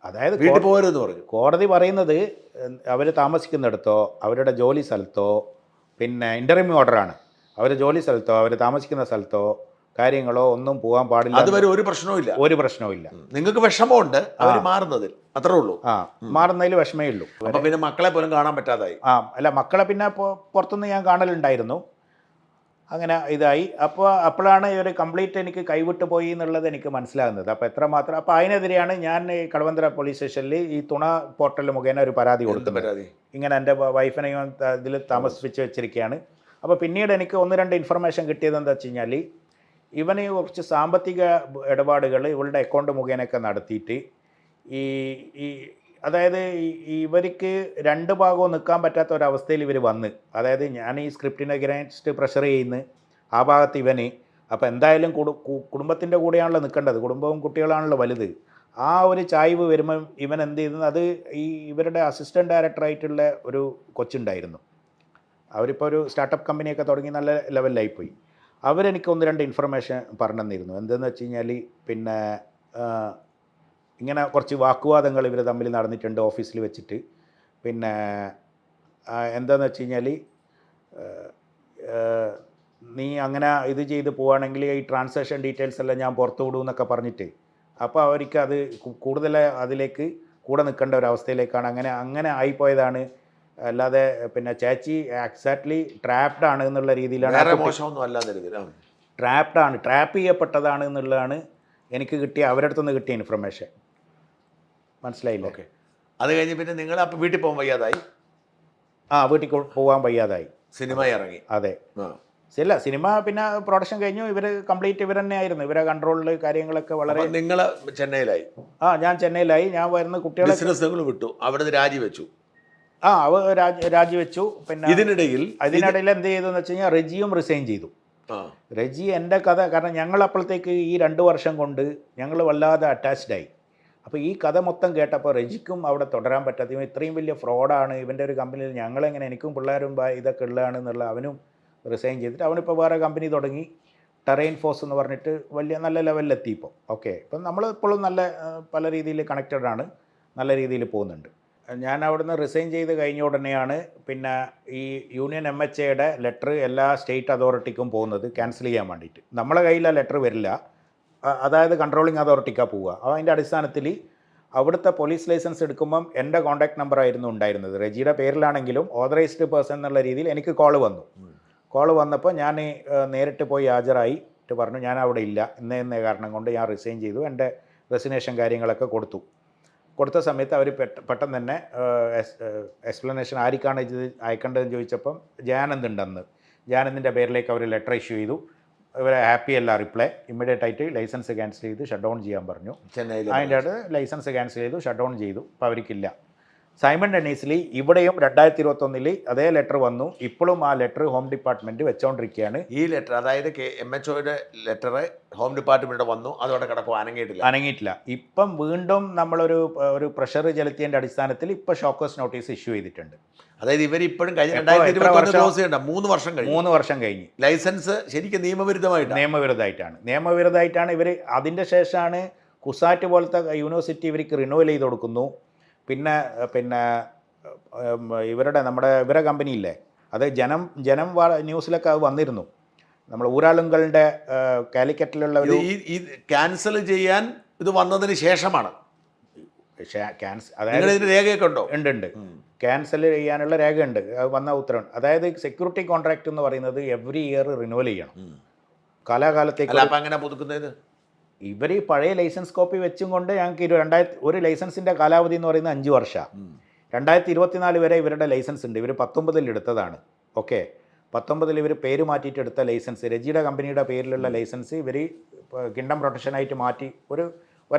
അതായത് വീട്ടിൽ പോകരുതെന്ന് പറഞ്ഞു. കോടതി പറയുന്നത് അവർ താമസിക്കുന്നിടത്തോ അവരുടെ ജോലി സ്ഥലത്തോ, പിന്നെ ഇൻ്റർവ്യൂ ഓർഡറാണ്, അവർ ജോലി സ്ഥലത്തോ അവർ താമസിക്കുന്ന സ്ഥലത്തോ കാര്യങ്ങളോ ഒന്നും പോകാൻ പാടില്ല. അതുവരെ ഒരു പ്രശ്നവും ഇല്ല. നിങ്ങൾക്ക് വിഷമമുണ്ട് അവർ മാറുന്നതിൽ, അത്രേ ഉള്ളൂ. മാറുന്നതിൽ വിഷമേ ഉള്ളൂ. അപ്പം പിന്നെ മക്കളെ പോലും കാണാൻ പറ്റാതായി. അല്ല, മക്കളെ പിന്നെ പുറത്തുനിന്ന് ഞാൻ കാണലുണ്ടായിരുന്നു. അങ്ങനെ ഇതായി. അപ്പോഴാണ് ഇവർ കംപ്ലീറ്റ് എനിക്ക് കൈവിട്ട് പോയി എന്നുള്ളത് എനിക്ക് മനസ്സിലാകുന്നത്. അപ്പോൾ എത്രമാത്രം, അപ്പോൾ അതിനെതിരെയാണ് ഞാൻ കടവന്ത്ര പോലീസ് സ്റ്റേഷനിൽ ഈ തുണ പോർട്ടൽ മുഖേന ഒരു പരാതി കൊടുക്കുന്നത്. ഇങ്ങനെ എൻ്റെ വൈഫിനെയും ഇതിൽ താമസിപ്പിച്ച് വെച്ചിരിക്കുകയാണ്. അപ്പോൾ പിന്നീട് എനിക്ക് 1-2 ഇൻഫർമേഷൻ കിട്ടിയത് എന്താ വെച്ച് കഴിഞ്ഞാൽ, ഇവന് കുറച്ച് സാമ്പത്തിക ഇടപാടുകൾ ഇവളുടെ അക്കൗണ്ട് മുഖേനയൊക്കെ നടത്തിയിട്ട് അതായത് ഇവർക്ക് 2 ഭാഗവും നിൽക്കാൻ പറ്റാത്ത ഒരവസ്ഥയിൽ ഇവർ വന്ന്, അതായത് ഞാൻ ഈ സ്ക്രിപ്റ്റിനെ അഗൈൻസ്റ്റ് പ്രഷർ ചെയ്യുന്നു, ആ ഭാഗത്ത് ഇവന്. അപ്പോൾ എന്തായാലും കുടുംബത്തിൻ്റെ കൂടെയാണല്ലോ നിൽക്കേണ്ടത്, കുടുംബവും കുട്ടികളാണല്ലോ വലുത്. ആ ഒരു ചായ്വ് വരുമ്പം ഇവൻ എന്ത് ചെയ്യുന്നത്, അത് ഇവരുടെ അസിസ്റ്റൻറ്റ് ഡയറക്ടറായിട്ടുള്ള ഒരു കൊച്ചുണ്ടായിരുന്നു. അവരിപ്പോൾ ഒരു സ്റ്റാർട്ടപ്പ് കമ്പനിയൊക്കെ തുടങ്ങി നല്ല ലെവലിലായിപ്പോയി. അവരെനിക്ക് 1-2 ഇൻഫർമേഷൻ പറഞ്ഞു തന്നിരുന്നു. എന്തെന്ന് വെച്ച് കഴിഞ്ഞാൽ, പിന്നെ ഇങ്ങനെ കുറച്ച് വാക്കുവാദങ്ങൾ ഇവർ തമ്മിൽ നടന്നിട്ടുണ്ട് ഓഫീസിൽ വെച്ചിട്ട്. പിന്നെ എന്താണെന്ന് വെച്ച് കഴിഞ്ഞാൽ, നീ അങ്ങനെ ഇത് ചെയ്ത് പോവുകയാണെങ്കിൽ ഈ ട്രാൻസാക്ഷൻ ഡീറ്റെയിൽസ് എല്ലാം ഞാൻ പുറത്തു വിടുമെന്നൊക്കെ പറഞ്ഞിട്ട്, അപ്പോൾ അവർക്ക് അത് കൂടുതൽ അതിലേക്ക് കൂടെ നിൽക്കേണ്ട ഒരു അവസ്ഥയിലേക്കാണ് അങ്ങനെ ആയിപ്പോയതാണ്. അല്ലാതെ പിന്നെ ചേച്ചി എക്സാക്ട്ലി ട്രാപ്ഡ് ആണ് എന്നുള്ള രീതിയിലാണ്, ട്രാപ്പ് ചെയ്യപ്പെട്ടതാണ് എന്നുള്ളതാണ് എനിക്ക് കിട്ടിയ, അവരുടെ അടുത്തുനിന്ന് കിട്ടിയ ഇൻഫർമേഷൻ. മനസ്സിലായില്ല? ഓക്കെ. അത് കഴിഞ്ഞ് പിന്നെ നിങ്ങൾ അപ്പോൾ വീട്ടിൽ പോകാൻ വയ്യാതായി? വീട്ടിൽ പോകാൻ വയ്യാതായി. സിനിമ ഇറങ്ങി? അതെ. ഇല്ല, സിനിമ പിന്നെ പ്രൊഡക്ഷൻ കഴിഞ്ഞു. ഇവർ കംപ്ലീറ്റ് ഇവർ തന്നെയായിരുന്നു, ഇവരെ കൺട്രോളിൽ കാര്യങ്ങളൊക്കെ വളരെ. നിങ്ങൾ ചെന്നൈയിലായി? ഞാൻ ചെന്നൈയിലായി. ഞാൻ വരുന്ന കുട്ടികളെ ബിസിനസ്സുകൾ വിട്ടു, അവിടെ രാജിവെച്ചു? അവർ രാജിവെച്ചു. പിന്നെ ഇതിനിടയിൽ എന്ത് ചെയ്തെന്ന് വെച്ച് കഴിഞ്ഞാൽ, റെജിയും റിസൈൻ ചെയ്തു. റെജി എൻ്റെ കഥ, കാരണം ഞങ്ങൾ അപ്പോഴത്തേക്ക് ഈ 2 വർഷം കൊണ്ട് ഞങ്ങൾ വല്ലാതെ അറ്റാച്ച്ഡായി. അപ്പോൾ ഈ കഥ മൊത്തം കേട്ടപ്പോൾ റെജിക്കും അവിടെ തുടരാൻ പറ്റാത്ത, ഇവൻ ഇത്രയും വലിയ ഫ്രോഡാണ്, ഇവൻ്റെ ഒരു കമ്പനിയിൽ ഞങ്ങളെങ്ങനെ, എനിക്കും പിള്ളേരും ഇതൊക്കെ ഉള്ളതാണെന്നുള്ള അവനും റിസൈൻ ചെയ്തിട്ട് അവനിപ്പോൾ വേറെ കമ്പനി തുടങ്ങി, ടെറൈൻ ഫോഴ്സ് എന്ന് പറഞ്ഞിട്ട് വലിയ നല്ല ലെവലിലെത്തി ഇപ്പോൾ. ഓക്കെ, ഇപ്പം നമ്മൾ ഇപ്പോഴും നല്ല പല രീതിയിൽ കണക്റ്റഡ് ആണ്, നല്ല രീതിയിൽ പോകുന്നുണ്ട്. ഞാൻ അവിടുന്ന് റിസൈൻ ചെയ്ത് കഴിഞ്ഞ ഉടനെയാണ് പിന്നെ ഈ യൂണിയൻ MHAയുടെ ലെറ്റർ എല്ലാ സ്റ്റേറ്റ് അതോറിറ്റിക്കും പോകുന്നത് ക്യാൻസൽ ചെയ്യാൻ വേണ്ടിയിട്ട്. നമ്മളെ കയ്യിൽ ആ ലെറ്റർ വരില്ല, അതായത് കൺട്രോളിങ് അതോറിറ്റിക്കാണ് പോവുക. അതിൻ്റെ അടിസ്ഥാനത്തിൽ അവിടുത്തെ പോലീസ് ലൈസൻസ് എടുക്കുമ്പം എൻ്റെ കോൺടാക്ട് നമ്പർ ആയിരുന്നു ഉണ്ടായിരുന്നത്. റെജിയുടെ പേരിലാണെങ്കിലും ഓതറൈസ്ഡ് പേഴ്സൺ എന്നുള്ള രീതിയിൽ എനിക്ക് കോൾ വന്നു. കോൾ വന്നപ്പോൾ ഞാൻ നേരിട്ട് പോയി ഹാജരായിട്ട് പറഞ്ഞു ഞാൻ അവിടെ ഇല്ല, ഇന്ന കാരണം കൊണ്ട് ഞാൻ റിസൈൻ ചെയ്തു, എൻ്റെ റെസിഗ്നേഷൻ കാര്യങ്ങളൊക്കെ കൊടുത്ത സമയത്ത് അവർ പെട്ടെന്ന് തന്നെ എക്സ്പ്ലനേഷൻ ആർക്കാണ് ഇത് അയക്കേണ്ടതെന്ന് ചോദിച്ചപ്പം ജയാനന്ദ് ഉണ്ടെന്ന്. ജയാനന്ദിൻ്റെ പേരിലേക്ക് അവർ ലെറ്റർ ഇഷ്യൂ ചെയ്തു. ഇവരെ ഹാപ്പി അല്ല റിപ്ലൈ, ഇമ്മീഡിയറ്റ് ആയിട്ട് ലൈസൻസ് ക്യാൻസൽ ചെയ്ത് ഷട്ട് ഡൗൺ ചെയ്യാൻ പറഞ്ഞു. ചെന്നൈയിൽ അതിൻ്റെ അടുത്ത് ലൈസൻസ് ക്യാൻസൽ ചെയ്തു, ഷട്ട് ഡൗൺ ചെയ്തു. അപ്പോൾ അവർക്കില്ല. സൈമൾട്ടേനിയസ്ലി ഇവിടെയും 2021 അതേ ലെറ്റർ വന്നു. ഇപ്പോഴും ആ ലെറ്റർ ഹോം ഡിപ്പാർട്ട്മെൻറ്റ് വെച്ചുകൊണ്ടിരിക്കുകയാണ്. ഈ ലെറ്റർ, അതായത് MHOയുടെ ലെറ്റർ ഹോം ഡിപ്പാർട്ട്മെൻറ്റ് വന്നു, അതോടെ കിടക്കും, അനങ്ങിയിട്ടില്ല. ഇപ്പം വീണ്ടും നമ്മളൊരു പ്രഷർ ചെലുത്തിയതിൻ്റെ അടിസ്ഥാനത്തിൽ ഇപ്പോൾ ഷോക്കേഴ്സ് നോട്ടീസ് ഇഷ്യൂ ചെയ്തിട്ടുണ്ട്. അതായത് ഇവർ ഇപ്പോഴും കഴിഞ്ഞ 2021 3 വർഷം കഴിഞ്ഞ് ലൈസൻസ് ശരിക്കും നിയമവിരുദ്ധമായിട്ടാണ് ഇവർ. അതിൻ്റെ ശേഷമാണ് കുസാറ്റ് പോലത്തെ യൂണിവേഴ്സിറ്റി ഇവർക്ക് റിന്യൂവൽ ചെയ്ത് കൊടുക്കുന്നു. പിന്നെ ഇവരുടെ കമ്പനി ഇല്ലേ, അത് ജനം ന്യൂസിലൊക്കെ അത് വന്നിരുന്നു. നമ്മൾ ഊരാളുങ്കളുടെ കാലിക്കറ്റിലുള്ള ഒരു ഈ ക്യാൻസൽ ചെയ്യാൻ ഇത് വന്നതിന് ശേഷമാണ്. അതായത് രേഖയൊക്കെ ഉണ്ടോ? ഉണ്ട്. ക്യാൻസൽ ചെയ്യാനുള്ള രേഖയുണ്ട്, അത് വന്ന ഉത്തരവുണ്ട്. അതായത് സെക്യൂരിറ്റി കോൺട്രാക്ട് എന്ന് പറയുന്നത് എവറി ഇയർ റിന്യൂവൽ ചെയ്യണം കാലാകാലത്തേക്ക്. അങ്ങനെ പുതുക്കുന്നത് ഇവർ ഈ പഴയ ലൈസൻസ് കോപ്പി വെച്ചും കൊണ്ട് ഞങ്ങൾക്ക് ഒരു ലൈസൻസിൻ്റെ കാലാവധി എന്ന് പറയുന്നത് 5 വർഷമാണ്. 2024 വരെ ഇവരുടെ ലൈസൻസ് ഉണ്ട്. ഇവർ 19 എടുത്തതാണ്. ഓക്കെ, 19 ഇവർ പേര് മാറ്റിയിട്ട് എടുത്ത ലൈസൻസ്, രജിയുടെ കമ്പനിയുടെ പേരിലുള്ള ലൈസൻസ് ഇവർ കിങ്ഡം പ്രൊട്ടക്ഷനായിട്ട് മാറ്റി ഒരു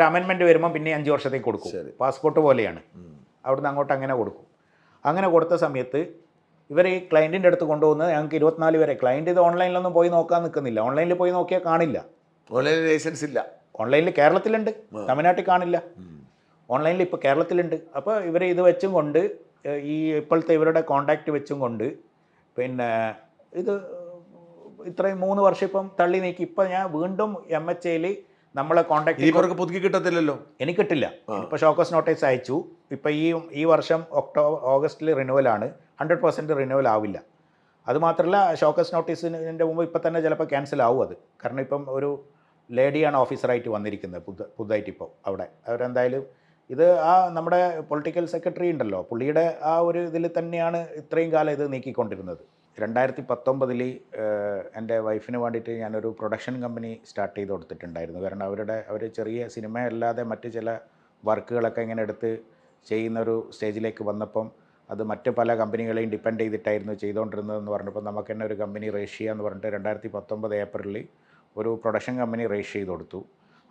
അമെൻമെൻറ്റ് വരുമ്പോൾ പിന്നെ 5 വർഷത്തേക്ക് കൊടുക്കും. പാസ്പോർട്ട് പോലെയാണ്, അവിടുന്ന് അങ്ങോട്ട് അങ്ങനെ കൊടുക്കും. അങ്ങനെ കൊടുത്ത സമയത്ത് ഇവർ ഈ ക്ലയൻറ്റിൻ്റെ അടുത്ത് കൊണ്ടുപോകുന്നത് ഞങ്ങൾക്ക് 24 വരെ. ക്ലയൻറ്റ് ഇത് ഓൺലൈനിലൊന്നും പോയി നോക്കാൻ നിൽക്കുന്നില്ല. ഓൺലൈനിൽ പോയി നോക്കിയാൽ കാണില്ല. ഓൺലൈനിൽ ലൈസൻസ് ഇല്ല. ഓൺലൈനിൽ കേരളത്തിലുണ്ട്, തമിഴ്നാട്ടിൽ കാണില്ല. ഓൺലൈനിൽ ഇപ്പോൾ കേരളത്തിലുണ്ട്. അപ്പോൾ ഇവർ ഇത് വെച്ചും കൊണ്ട് ഈ ഇപ്പോഴത്തെ ഇവരുടെ കോണ്ടാക്റ്റ് വെച്ചും കൊണ്ട് പിന്നെ ഇത് ഇത്രയും 3 വർഷം ഇപ്പം തള്ളി നീക്കി. ഇപ്പം ഞാൻ വീണ്ടും MHAയിൽ നമ്മളെ കോണ്ടാക്ട് പുതുക്കി കിട്ടത്തില്ലല്ലോ. എനിക്ക് കിട്ടില്ല. ഇപ്പോൾ ഷോക്കേഴ്സ് നോട്ടീസ് അയച്ചു. ഇപ്പോൾ ഈ വർഷം ഓഗസ്റ്റിൽ റിന്യൂവലാണ്. 100% റിന്യൂവൽ ആവില്ല. അതുമാത്രമല്ല ഷോക്കേഴ്സ് നോട്ടീസിൻ്റെ മുമ്പ് ഇപ്പം തന്നെ ചിലപ്പോൾ ക്യാൻസൽ ആവും അത്. കാരണം ഇപ്പം ഒരു ലേഡിയാണ് ഓഫീസറായിട്ട് വന്നിരിക്കുന്നത് പുതുതായിട്ട്. ഇപ്പോൾ അവരെന്തായാലും ഇത് നമ്മുടെ പൊളിറ്റിക്കൽ സെക്രട്ടറി ഉണ്ടല്ലോ, പുള്ളിയുടെ ആ ഒരു ഇതിൽ തന്നെയാണ് ഇത്രയും കാലം ഇത് നീക്കിക്കൊണ്ടിരുന്നത്. 2019 എൻ്റെ വൈഫിന് വേണ്ടിയിട്ട് ഞാനൊരു പ്രൊഡക്ഷൻ കമ്പനി സ്റ്റാർട്ട് ചെയ്ത് കൊടുത്തിട്ടുണ്ടായിരുന്നു. കാരണം അവർ ചെറിയ സിനിമ അല്ലാതെ മറ്റ് ചില വർക്കുകളൊക്കെ ഇങ്ങനെ എടുത്ത് ചെയ്യുന്നൊരു സ്റ്റേജിലേക്ക് വന്നപ്പം അത് മറ്റ് പല കമ്പനികളെയും ഡിപ്പെൻഡ് ചെയ്തിട്ടായിരുന്നു ചെയ്തുകൊണ്ടിരുന്നതെന്ന് പറഞ്ഞപ്പോൾ നമുക്ക് തന്നെ ഒരു കമ്പനി രജിസ്റ്റർ ചെയ്യാമെന്ന് പറഞ്ഞിട്ട് 2019 ഏപ്രിലിൽ ഒരു പ്രൊഡക്ഷൻ കമ്പനി രജിസ്റ്റർ ചെയ്ത് കൊടുത്തു.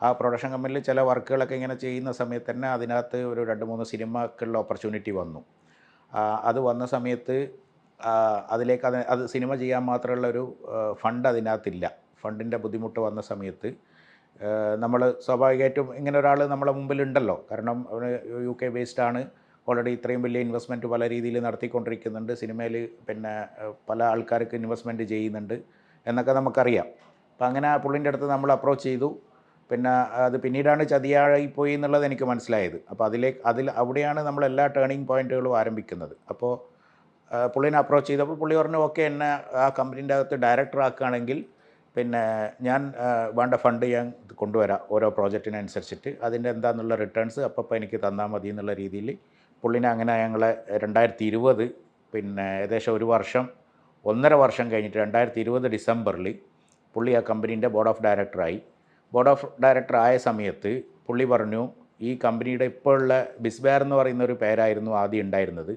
ആ പ്രൊഡക്ഷൻ കമ്പനിയിൽ ചില വർക്കുകളൊക്കെ ഇങ്ങനെ ചെയ്യുന്ന സമയത്ത് തന്നെ അതിനകത്ത് ഒരു 2-3 സിനിമക്കുള്ള ഓപ്പർച്യൂണിറ്റി വന്നു. അത് വന്ന സമയത്ത് അതിലേക്ക് അത് സിനിമ ചെയ്യാൻ മാത്രമുള്ള ഒരു ഫണ്ട് അതിനകത്തില്ല. ഫണ്ടിൻ്റെ ബുദ്ധിമുട്ട് വന്ന സമയത്ത് നമ്മൾ സ്വാഭാവികമായിട്ടും ഇങ്ങനെ ഒരാൾ നമ്മളെ മുമ്പിലുണ്ടല്ലോ. കാരണം അവന് UK ബേസ്ഡാണ്, ഓൾറെഡി ഇത്രയും വലിയ ഇൻവെസ്റ്റ്മെൻറ്റ് പല രീതിയിൽ നടത്തിക്കൊണ്ടിരിക്കുന്നുണ്ട്, സിനിമയിൽ പിന്നെ പല ആൾക്കാർക്ക് ഇൻവെസ്റ്റ്മെൻറ്റ് ചെയ്യുന്നുണ്ട് എന്നൊക്കെ നമുക്കറിയാം. അപ്പം അങ്ങനെ പുള്ളിൻ്റെ അടുത്ത് നമ്മൾ അപ്രോച്ച് ചെയ്തു. പിന്നെ അത് പിന്നീടാണ് ചതിയായിപ്പോയി എന്നുള്ളത് എനിക്ക് മനസ്സിലായത്. അപ്പോൾ അവിടെയാണ് നമ്മളെല്ലാ ടേണിംഗ് പോയിൻറ്റുകളും ആരംഭിക്കുന്നത്. അപ്പോൾ പുള്ളിനെ അപ്രോച്ച് ചെയ്തപ്പോൾ പുള്ളി പറഞ്ഞു ഓക്കെ, എന്നെ ആ കമ്പനീൻ്റെ അകത്ത് ഡയറക്ടർ ആക്കുകയാണെങ്കിൽ പിന്നെ ഞാൻ വേണ്ട ഫണ്ട് ഞാൻ കൊണ്ടുവരാം ഓരോ പ്രോജക്റ്റിനനുസരിച്ചിട്ട്, അതിൻ്റെ എന്താണെന്നുള്ള റിട്ടേൺസ് അപ്പം എനിക്ക് തന്നാൽ മതി എന്നുള്ള രീതിയിൽ പുള്ളിനെ അങ്ങനെ ഞങ്ങളെ 2020 പിന്നെ ഏകദേശം 1.5 വർഷം കഴിഞ്ഞിട്ട് 2020 ഡിസംബറിൽ പുള്ളി ആ കമ്പനീൻ്റെ ബോർഡ് ഓഫ് ഡയറക്ടറായി. ബോർഡ് ഓഫ് ഡയറക്ടർ ആയ സമയത്ത് പുള്ളി പറഞ്ഞു ഈ കമ്പനിയുടെ ഇപ്പോഴുള്ള ബിസ്ബാർ എന്ന് പറയുന്ന ഒരു പേരായിരുന്നു ആദ്യം ഉണ്ടായിരുന്നത്.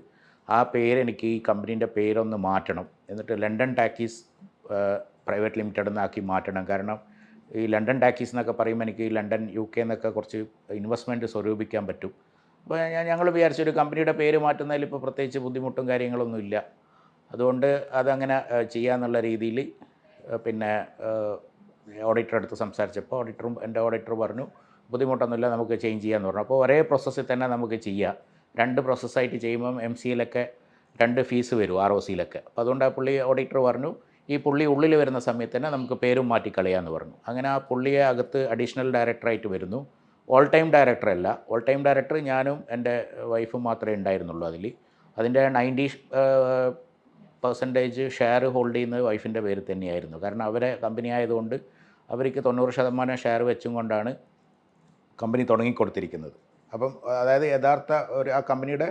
ആ പേരെനിക്ക് ഈ കമ്പനീൻ്റെ പേരൊന്ന് മാറ്റണം, എന്നിട്ട് ലണ്ടൻ ടാക്കീസ് പ്രൈവറ്റ് ലിമിറ്റഡ് എന്നാക്കി മാറ്റണം. കാരണം ഈ ലണ്ടൻ ടാക്കീസ് എന്നൊക്കെ പറയുമ്പോൾ എനിക്ക് ലണ്ടൻ UK എന്നൊക്കെ കുറച്ച് ഇൻവെസ്റ്റ്മെൻറ്റ് സ്വരൂപിക്കാൻ പറ്റും. അപ്പോൾ ഞങ്ങൾ വിചാരിച്ചൊരു കമ്പനിയുടെ പേര് മാറ്റുന്നതിൽ ഇപ്പോൾ പ്രത്യേകിച്ച് ബുദ്ധിമുട്ടും കാര്യങ്ങളൊന്നുമില്ല, അതുകൊണ്ട് അതങ്ങനെ ചെയ്യാന്നുള്ള രീതിയിൽ പിന്നെ ഓഡിറ്റർ അടുത്ത് സംസാരിച്ചപ്പോൾ എൻ്റെ ഓഡിറ്റർ പറഞ്ഞു ബുദ്ധിമുട്ടൊന്നുമില്ല, നമുക്ക് ചേഞ്ച് ചെയ്യാമെന്ന് പറഞ്ഞു. അപ്പോൾ ഒരേ പ്രോസസ്സിൽ തന്നെ നമുക്ക് ചെയ്യാം. 2 പ്രോസസ്സായിട്ട് ചെയ്യുമ്പം MCയിലൊക്കെ 2 ഫീസ് വരും, ROCയിലൊക്കെ. അപ്പോൾ അതുകൊണ്ട് ആ ഓഡിറ്റർ പറഞ്ഞു ഈ പുള്ളി ഉള്ളിൽ വരുന്ന സമയത്ത് തന്നെ നമുക്ക് പേരും മാറ്റിക്കളയാമെന്ന് പറഞ്ഞു. അങ്ങനെ ആ പുള്ളിയെ അകത്ത് അഡീഷണൽ ഡയറക്ടറായിട്ട് വരുന്നു. ഓൾ ടൈം ഡയറക്ടർ അല്ല. ഓൾ ടൈം ഡയറക്ടർ ഞാനും എൻ്റെ വൈഫും മാത്രമേ ഉണ്ടായിരുന്നുള്ളൂ അതിൽ. അതിൻ്റെ 90% ഷെയർ ഹോൾഡ് ചെയ്യുന്നത് വൈഫിൻ്റെ പേരിൽ തന്നെയായിരുന്നു. കാരണം അവരെ കമ്പനി ആയതുകൊണ്ട് അവർക്ക് 90% ഷെയർ വെച്ചും കൊണ്ടാണ് കമ്പനി തുടങ്ങിക്കൊടുത്തിരിക്കുന്നത്. അപ്പം അതായത് യഥാർത്ഥ ആ കമ്പനിയുടെ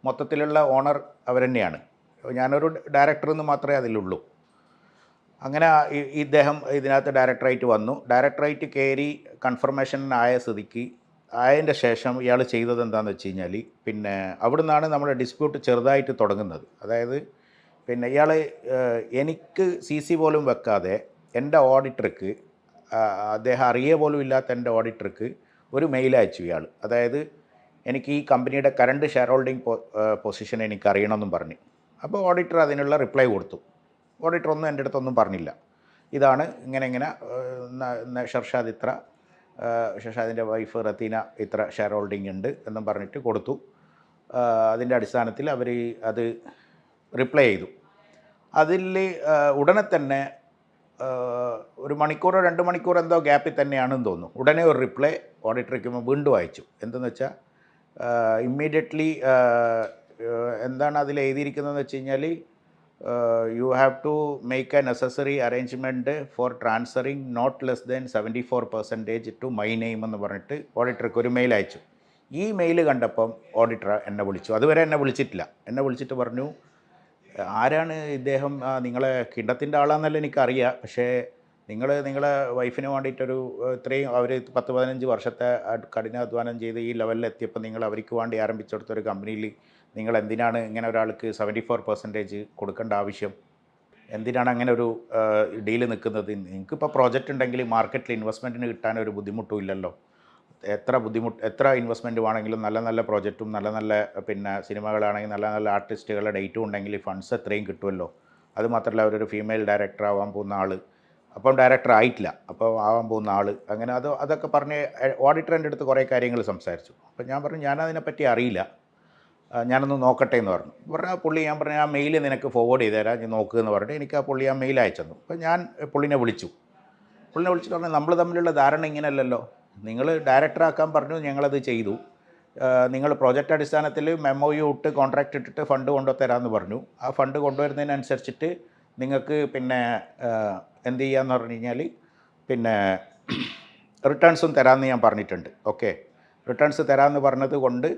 മൊത്തത്തിലുള്ള ഓണർ അവർ തന്നെയാണ്. ഞാനൊരു ഡയറക്ടർ എന്ന് മാത്രമേ അതിലുള്ളൂ. അങ്ങനെ ഇദ്ദേഹം ഇതിനകത്ത് ഡയറക്ടറായിട്ട് വന്നു. ഡയറക്ടറായിട്ട് കയറി കൺഫർമേഷൻ ആയ സ്ഥിതിക്ക് ആയതിൻ്റെ ശേഷം ഇയാൾ ചെയ്തത് എന്താണെന്ന് വെച്ച് കഴിഞ്ഞാൽ, പിന്നെ അവിടെ നിന്നാണ് നമ്മുടെ ഡിസ്പ്യൂട്ട് ചെറുതായിട്ട് തുടങ്ങുന്നത്. അതായത് പിന്നെ ഇയാൾ എനിക്ക് CC പോലും വെക്കാതെ എൻ്റെ ഓഡിറ്റർക്ക്, അദ്ദേഹം അറിയുക പോലും ഇല്ലാത്ത എൻ്റെ ഓഡിറ്റർക്ക് ഒരു മെയിൽ അയച്ചു ഇയാൾ. അതായത് എനിക്ക് ഈ കമ്പനിയുടെ കറണ്ട് ഷെയർ ഹോൾഡിംഗ് പൊസിഷൻ എനിക്ക് അറിയണമെന്നും പറഞ്ഞു. അപ്പോൾ ഓഡിറ്റർ അതിനുള്ള റിപ്ലൈ കൊടുത്തു. ഓഡിറ്റർ ഒന്നും എൻ്റെ അടുത്തൊന്നും പറഞ്ഞില്ല. ഇതാണ് ഇങ്ങനെ ഷർഷാദിൻ്റെ വൈഫ് റത്തീന ഇത്ര ഷെയർ ഹോൾഡിംഗ് ഉണ്ട് എന്നും പറഞ്ഞിട്ട് കൊടുത്തു. അതിൻ്റെ അടിസ്ഥാനത്തിൽ അവർ അത് റിപ്ലൈ ചെയ്തു. അതിൽ ഉടനെ തന്നെ ഒരു മണിക്കൂറോ 2 മണിക്കൂർ എന്തോ ഗ്യാപ്പിൽ തന്നെയാണെന്ന് തോന്നുന്നു, ഉടനെ ഒരു റിപ്ലൈ ഓഡിറ്റർക്ക് വീണ്ടും അയച്ചു. എന്തെന്ന് വെച്ചാൽ ഇമ്മീഡിയറ്റ്ലി എന്താണ് അതിൽ എഴുതിയിരിക്കുന്നതെന്ന് വെച്ച് കഴിഞ്ഞാൽ, you have to make a necessary arrangement for transferring not less than 74% to my name എന്ന് പറഞ്ഞിട്ട് ഓഡിറ്റർക്ക് ഒരു മെയിൽ അയച്ചു. ഈ മെയിൽ കണ്ടപ്പം ഓഡിറ്റർ എന്നെ വിളിച്ചു. അതുവരെ എന്നെ വിളിച്ചിട്ടില്ല. എന്നെ വിളിച്ചിട്ട് പറഞ്ഞു, ആരാണ് ഇദ്ദേഹം, നിങ്ങളെ കിണ്ടത്തിൻ്റെ ആളാണെന്നല്ല എനിക്കറിയാം, പക്ഷേ നിങ്ങളെ വൈഫിന് വേണ്ടിയിട്ടൊരു ഇത്രയും അവർ 10-15 വർഷത്തെ കഠിനാധ്വാനം ചെയ്ത് ഈ ലെവലിൽ എത്തിയപ്പോൾ നിങ്ങൾ അവർക്ക് വേണ്ടി ആരംഭിച്ചെടുത്തൊരു കമ്പനിയിൽ നിങ്ങൾ എന്തിനാണ് ഇങ്ങനെ ഒരാൾക്ക് 74% കൊടുക്കേണ്ട ആവശ്യം? എന്തിനാണ് അങ്ങനെ ഒരു ഡീല് നിൽക്കുന്നത്? നിങ്ങൾക്കിപ്പോൾ പ്രോജക്റ്റ് ഉണ്ടെങ്കിൽ മാർക്കറ്റിൽ ഇൻവെസ്റ്റ്മെൻറ്റിന് കിട്ടാനൊരു ബുദ്ധിമുട്ടും ഇല്ലല്ലോ. എത്ര ഇൻവെസ്റ്റ്മെൻറ്റ് വേണമെങ്കിലും നല്ല പ്രോജക്റ്റും നല്ല പിന്നെ സിനിമകളാണെങ്കിൽ നല്ല ആർട്ടിസ്റ്റുകളുടെ ഡേറ്റും ഉണ്ടെങ്കിൽ ഫണ്ട്സ് എത്രയും കിട്ടുമല്ലോ. അതുമാത്രമല്ല അവരൊരു ഫീമെയിൽ ഡയറക്ടർ ആവാൻ പോകുന്ന ആൾ, അപ്പം ഡയറക്ടർ ആയിട്ടില്ല, അപ്പോൾ ആവാൻ പോകുന്ന ആൾ, അങ്ങനെ അതൊക്കെ പറഞ്ഞ് ഓഡിറ്ററിൻ്റെ അടുത്ത് കുറേ കാര്യങ്ങൾ സംസാരിച്ചു. അപ്പോൾ ഞാൻ പറഞ്ഞു ഞാനതിനെപ്പറ്റി അറിയില്ല, ഞാനൊന്ന് നോക്കട്ടെ എന്ന് പറഞ്ഞു. പുള്ളി ഞാൻ പറഞ്ഞു ആ മെയിൽ നിനക്ക് ഫോർവേഡ് ചെയ്ത് തരാം, ഞാൻ നോക്കുക എന്ന് പറഞ്ഞിട്ട് എനിക്ക് ആ പുള്ളി ആ മെയിൽ അയച്ചു തന്നു. അപ്പോൾ ഞാൻ പുള്ളിനെ വിളിച്ചിട്ട് പറഞ്ഞു, നമ്മൾ തമ്മിലുള്ള ധാരണ ഇങ്ങനെയല്ലല്ലോ, നിങ്ങൾ ഡയറക്ടറാക്കാൻ പറഞ്ഞു, ഞങ്ങളത് ചെയ്തു, നിങ്ങൾ പ്രോജക്റ്റ് അടിസ്ഥാനത്തിൽ MOU ഇട്ട് കോൺട്രാക്റ്റ് ഇട്ടിട്ട് ഫണ്ട് കൊണ്ടുതരാമെന്ന് പറഞ്ഞു. ആ ഫണ്ട് കൊണ്ടുവരുന്നതിനനുസരിച്ചിട്ട് നിങ്ങൾക്ക് പിന്നെ എന്ത് ചെയ്യാമെന്ന് പറഞ്ഞു കഴിഞ്ഞാൽ പിന്നെ റിട്ടേൺസും തരാമെന്ന് ഞാൻ പറഞ്ഞിട്ടുണ്ട്. ഓക്കെ, റിട്ടേൺസ് തരാമെന്ന് പറഞ്ഞത് കൊണ്ട്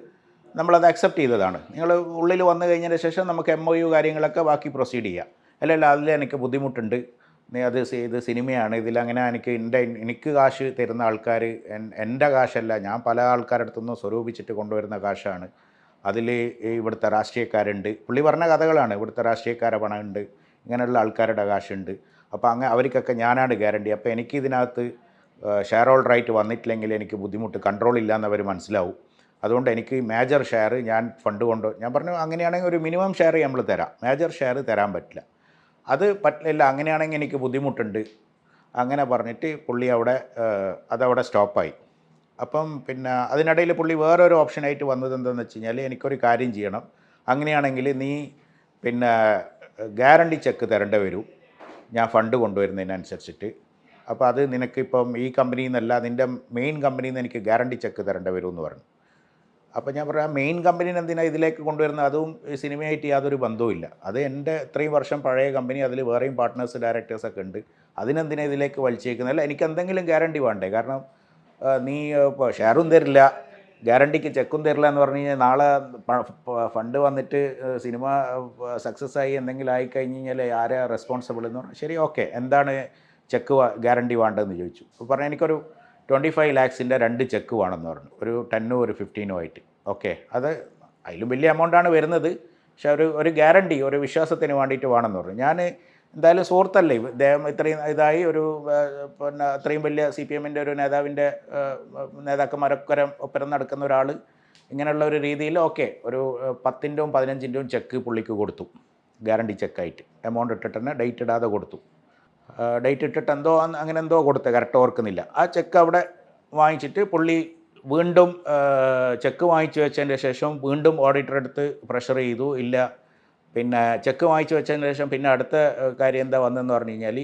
നമ്മളത് അക്സെപ്റ്റ് ചെയ്തതാണ്. നിങ്ങൾ ഉള്ളിൽ വന്നു കഴിഞ്ഞതിന് ശേഷം നമുക്ക് MOU കാര്യങ്ങളൊക്കെ ബാക്കി പ്രൊസീഡ് ചെയ്യാം. അല്ലല്ല, അതിൽ എനിക്ക് ബുദ്ധിമുട്ടുണ്ട്, ഇത് സിനിമയാണ്, ഇതിലങ്ങനെ എനിക്ക് കാശ് തരുന്ന ആൾക്കാർ എൻ്റെ കാശല്ല, ഞാൻ പല ആൾക്കാരുടെ അടുത്തുനിന്ന് സ്വരൂപിച്ചിട്ട് കൊണ്ടുവരുന്ന കാശാണ്, അതിൽ ഇവിടുത്തെ രാഷ്ട്രീയക്കാരുണ്ട്, പുള്ളി പറഞ്ഞ കഥകളാണ്, ഇവിടുത്തെ രാഷ്ട്രീയക്കാരെ പണമുണ്ട്, ഇങ്ങനെയുള്ള ആൾക്കാരുടെ കാശുണ്ട്, അപ്പോൾ അവർക്കൊക്കെ ഞാനാണ് ഗ്യാരണ്ടി, അപ്പോൾ എനിക്കിതിനകത്ത് ഷെയർ ഹോൾഡറായിട്ട് വന്നിട്ടില്ലെങ്കിൽ എനിക്ക് ബുദ്ധിമുട്ട്, കൺട്രോൾ ഇല്ലയെന്ന് അവർ മനസ്സിലാവും, അതുകൊണ്ട് എനിക്ക് മേജർ ഷെയർ ഞാൻ ഫണ്ട് ഞാൻ പറഞ്ഞു അങ്ങനെയാണെങ്കിൽ ഒരു മിനിമം ഷെയർ നമ്മൾ തരാം, മേജർ ഷെയർ തരാൻ പറ്റില്ല, അത് പറ്റില്ല, അങ്ങനെയാണെങ്കിൽ എനിക്ക് ബുദ്ധിമുട്ടുണ്ട്, അങ്ങനെ പറഞ്ഞിട്ട് പുള്ളി അതവിടെ സ്റ്റോപ്പായി. അപ്പം പിന്നെ അതിനിടയിൽ പുള്ളി വേറൊരു ഓപ്ഷനായിട്ട് വന്നത് എന്താണെന്ന് വെച്ച് കഴിഞ്ഞാൽ, എനിക്കൊരു കാര്യം ചെയ്യണം, അങ്ങനെയാണെങ്കിൽ നീ പിന്നെ ഗ്യാരണ്ടി ചെക്ക് തരേണ്ടി വരും ഞാൻ ഫണ്ട് കൊണ്ടുവരുന്നതിനനുസരിച്ചിട്ട്, അപ്പോൾ അത് നിനക്കിപ്പം ഈ കമ്പനിയിൽ നിന്നല്ല, നിൻ്റെ മെയിൻ കമ്പനിയിൽ നിന്ന് എനിക്ക് ഗ്യാരണ്ടി ചെക്ക് തരേണ്ടി വരും എന്ന് പറഞ്ഞു. അപ്പോൾ ഞാൻ പറയാം, മെയിൻ കമ്പനീനെ എന്തിനാണ് ഇതിലേക്ക് കൊണ്ടുവരുന്നത്, അതും സിനിമയായിട്ട് യാതൊരു ബന്ധവുമില്ല, അത് എൻ്റെ ഇത്രയും വർഷം പഴയ കമ്പനി, അതിൽ വേറെയും പാർട്ട്നേഴ്സ് ഡയറക്ടേഴ്സൊക്കെ ഉണ്ട്, അതിനെന്തിനാണ് ഇതിലേക്ക് വലിച്ചേക്കുന്നതല്ല, എനിക്ക് എന്തെങ്കിലും ഗ്യാരണ്ടി വേണ്ടേ, കാരണം നീ ഇപ്പോൾ ഷെയറും തരില്ല, ഗ്യാരണ്ടിക്ക് ചെക്കും തരില്ല എന്ന് പറഞ്ഞു കഴിഞ്ഞാൽ നാളെ ഫണ്ട് വന്നിട്ട് സിനിമ സക്സസ് ആയി എന്തെങ്കിലും ആയിക്കഴിഞ്ഞ് കഴിഞ്ഞാൽ ആരാ റെസ്പോൺസിബിൾ എന്ന് പറഞ്ഞു. ശരി, ഓക്കെ, എന്താണ് ചെക്ക് ഗ്യാരണ്ടി വേണ്ടതെന്ന് ചോദിച്ചു. അപ്പോൾ പറഞ്ഞു എനിക്കൊരു 25 lakhs 2 ചെക്ക് വേണമെന്ന് പറഞ്ഞു, ഒരു 10 ഒരു 15 ആയിട്ട്. ഓക്കെ, അത് അതിലും വലിയ എമൗണ്ടാണ് വരുന്നത്, പക്ഷേ ഒരു ഗ്യാരണ്ടി, ഒരു വിശ്വാസത്തിന് വേണ്ടിയിട്ട് വേണമെന്ന് പറഞ്ഞു. ഞാൻ എന്തായാലും സുഹൃത്തല്ലേ, ഇദ്ദേഹം ഇത്രയും ഇതായി ഒരു പിന്നെ അത്രയും വലിയ CPM-ൻ്റെ ഒരു നേതാക്കന്മാരൊക്കെ ഒപ്പരം നടക്കുന്ന ഒരാൾ ഇങ്ങനെയുള്ള ഒരു രീതിയിൽ ഓക്കെ ഒരു 10-ൻ്റെയും 15-ൻ്റെയും ചെക്ക് പുള്ളിക്ക് കൊടുത്തു, ഗ്യാരണ്ടി ചെക്കായിട്ട് എമൗണ്ട് ഇട്ടിട്ട് തന്നെ ഡേറ്റ് ഇടാതെ കൊടുത്തു. ഡേറ്റ് ഇട്ടിട്ട് അങ്ങനെ എന്തോ കൊടുത്തത് കറക്റ്റ് ഓർക്കുന്നില്ല. ആ ചെക്ക് അവിടെ വാങ്ങിച്ചിട്ട് പുള്ളി വീണ്ടും ചെക്ക് വാങ്ങിച്ചു വെച്ചതിൻ്റെ ശേഷം വീണ്ടും ഓഡിറ്റർ എടുത്ത് പ്രഷർ ചെയ്തു, ഇല്ല പിന്നെ ചെക്ക് വാങ്ങിച്ചു വെച്ചതിന് ശേഷം പിന്നെ അടുത്ത കാര്യം എന്താ വന്നതെന്ന് പറഞ്ഞു കഴിഞ്ഞാൽ,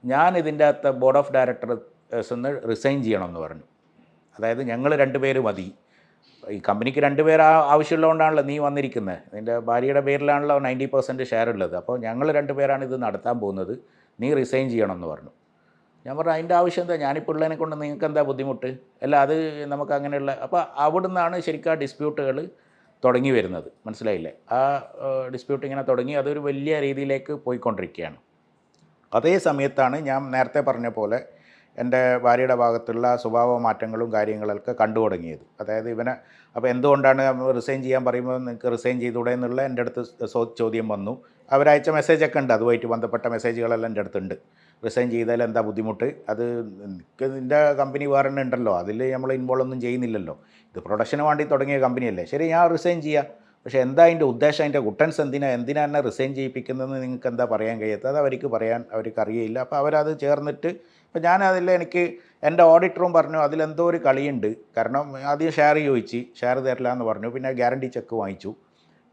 ഞാൻ ഇതിൻ്റെ അകത്ത് ബോർഡ് ഓഫ് ഡയറക്ടേഴ്സ് നിന്ന് റിസൈൻ ചെയ്യണമെന്ന് പറഞ്ഞു. അതായത് ഞങ്ങൾ 2 പേര് മതി. ഈ കമ്പനിക്ക് 2 പേര് ആവശ്യമുള്ളതുകൊണ്ടാണല്ലോ നീ വന്നിരിക്കുന്നത്. നിൻ്റെ ഭാര്യയുടെ പേരിലാണല്ലോ 90% ഷെയർ ഉള്ളത്. അപ്പോൾ ഞങ്ങൾ 2 പേരാണ് ഇത് നടത്താൻ പോകുന്നത്, നീ റിസൈൻ ചെയ്യണം എന്ന് പറഞ്ഞു. ഞാൻ പറഞ്ഞു അതിൻ്റെ ആവശ്യം എന്താ, ഞാനിപ്പോൾ ഉള്ളതിനെ കൊണ്ട് നിങ്ങൾക്ക് എന്താ ബുദ്ധിമുട്ട്, അല്ല അത് നമുക്ക് അങ്ങനെയുള്ള. അപ്പോൾ അവിടെ നിന്നാണ് ശരിക്കും ആ ഡിസ്പ്യൂട്ടുകൾ തുടങ്ങി വരുന്നത്, മനസ്സിലായില്ലേ? ആ ഡിസ്പ്യൂട്ട് ഇങ്ങനെ തുടങ്ങി അതൊരു വലിയ രീതിയിലേക്ക് പോയിക്കൊണ്ടിരിക്കുകയാണ്. അതേ സമയത്താണ് ഞാൻ നേരത്തെ പറഞ്ഞ പോലെ എൻ്റെ ഭാര്യയുടെ ഭാഗത്തുള്ള സ്വഭാവ മാറ്റങ്ങളും കാര്യങ്ങളൊക്കെ കണ്ടു തുടങ്ങിയത്. അതായത് ഇവനെ അപ്പോൾ എന്തുകൊണ്ടാണ് റിസൈൻ ചെയ്യാൻ പറയുമ്പോൾ നിങ്ങൾക്ക് റിസൈൻ ചെയ്തുകൂടെ എന്നുള്ള എൻ്റെ അടുത്ത് ചോദ്യം വന്നു. അവരയച്ച മെസ്സേജൊക്കെ ഉണ്ട്, അതുമായിട്ട് ബന്ധപ്പെട്ട മെസ്സേജുകളെല്ലാം എൻ്റെ അടുത്തുണ്ട്. റിസൈൻ ചെയ്താൽ എന്താ ബുദ്ധിമുട്ട്, അത് എനിക്ക് നിൻ്റെ കമ്പനി വേറെ തന്നെ ഉണ്ടല്ലോ, അതിൽ നമ്മൾ ഇൻവോൾവ് ഒന്നും ചെയ്യുന്നില്ലല്ലോ, ഇത് പ്രൊഡക്ഷന് വേണ്ടി തുടങ്ങിയ കമ്പനിയല്ലേ, ശരി ഞാൻ റിസൈൻ ചെയ്യാം. പക്ഷേ എന്താ അതിൻ്റെ ഉദ്ദേശം, അതിൻ്റെ കുട്ടൻസ് എന്തിനാ എന്നെ റിസൈൻ ചെയ്യിപ്പിക്കുന്നതെന്ന് നിങ്ങൾക്ക് എന്താ പറയാൻ കഴിയാത്തത്, അത് അവർക്ക് അറിയില്ല. അപ്പോൾ അവരത് ചേർന്നിട്ട് അപ്പോൾ ഞാൻ എനിക്ക് എൻ്റെ ഓഡിറ്ററും പറഞ്ഞു അതിലെന്തോ ഒരു കളിയുണ്ട്. കാരണം ആദ്യം ഷെയർ ചോദിച്ച് ഷെയർ തരില്ല എന്ന് പറഞ്ഞു, പിന്നെ ഗ്യാരണ്ടി ചെക്ക് വാങ്ങിച്ചു,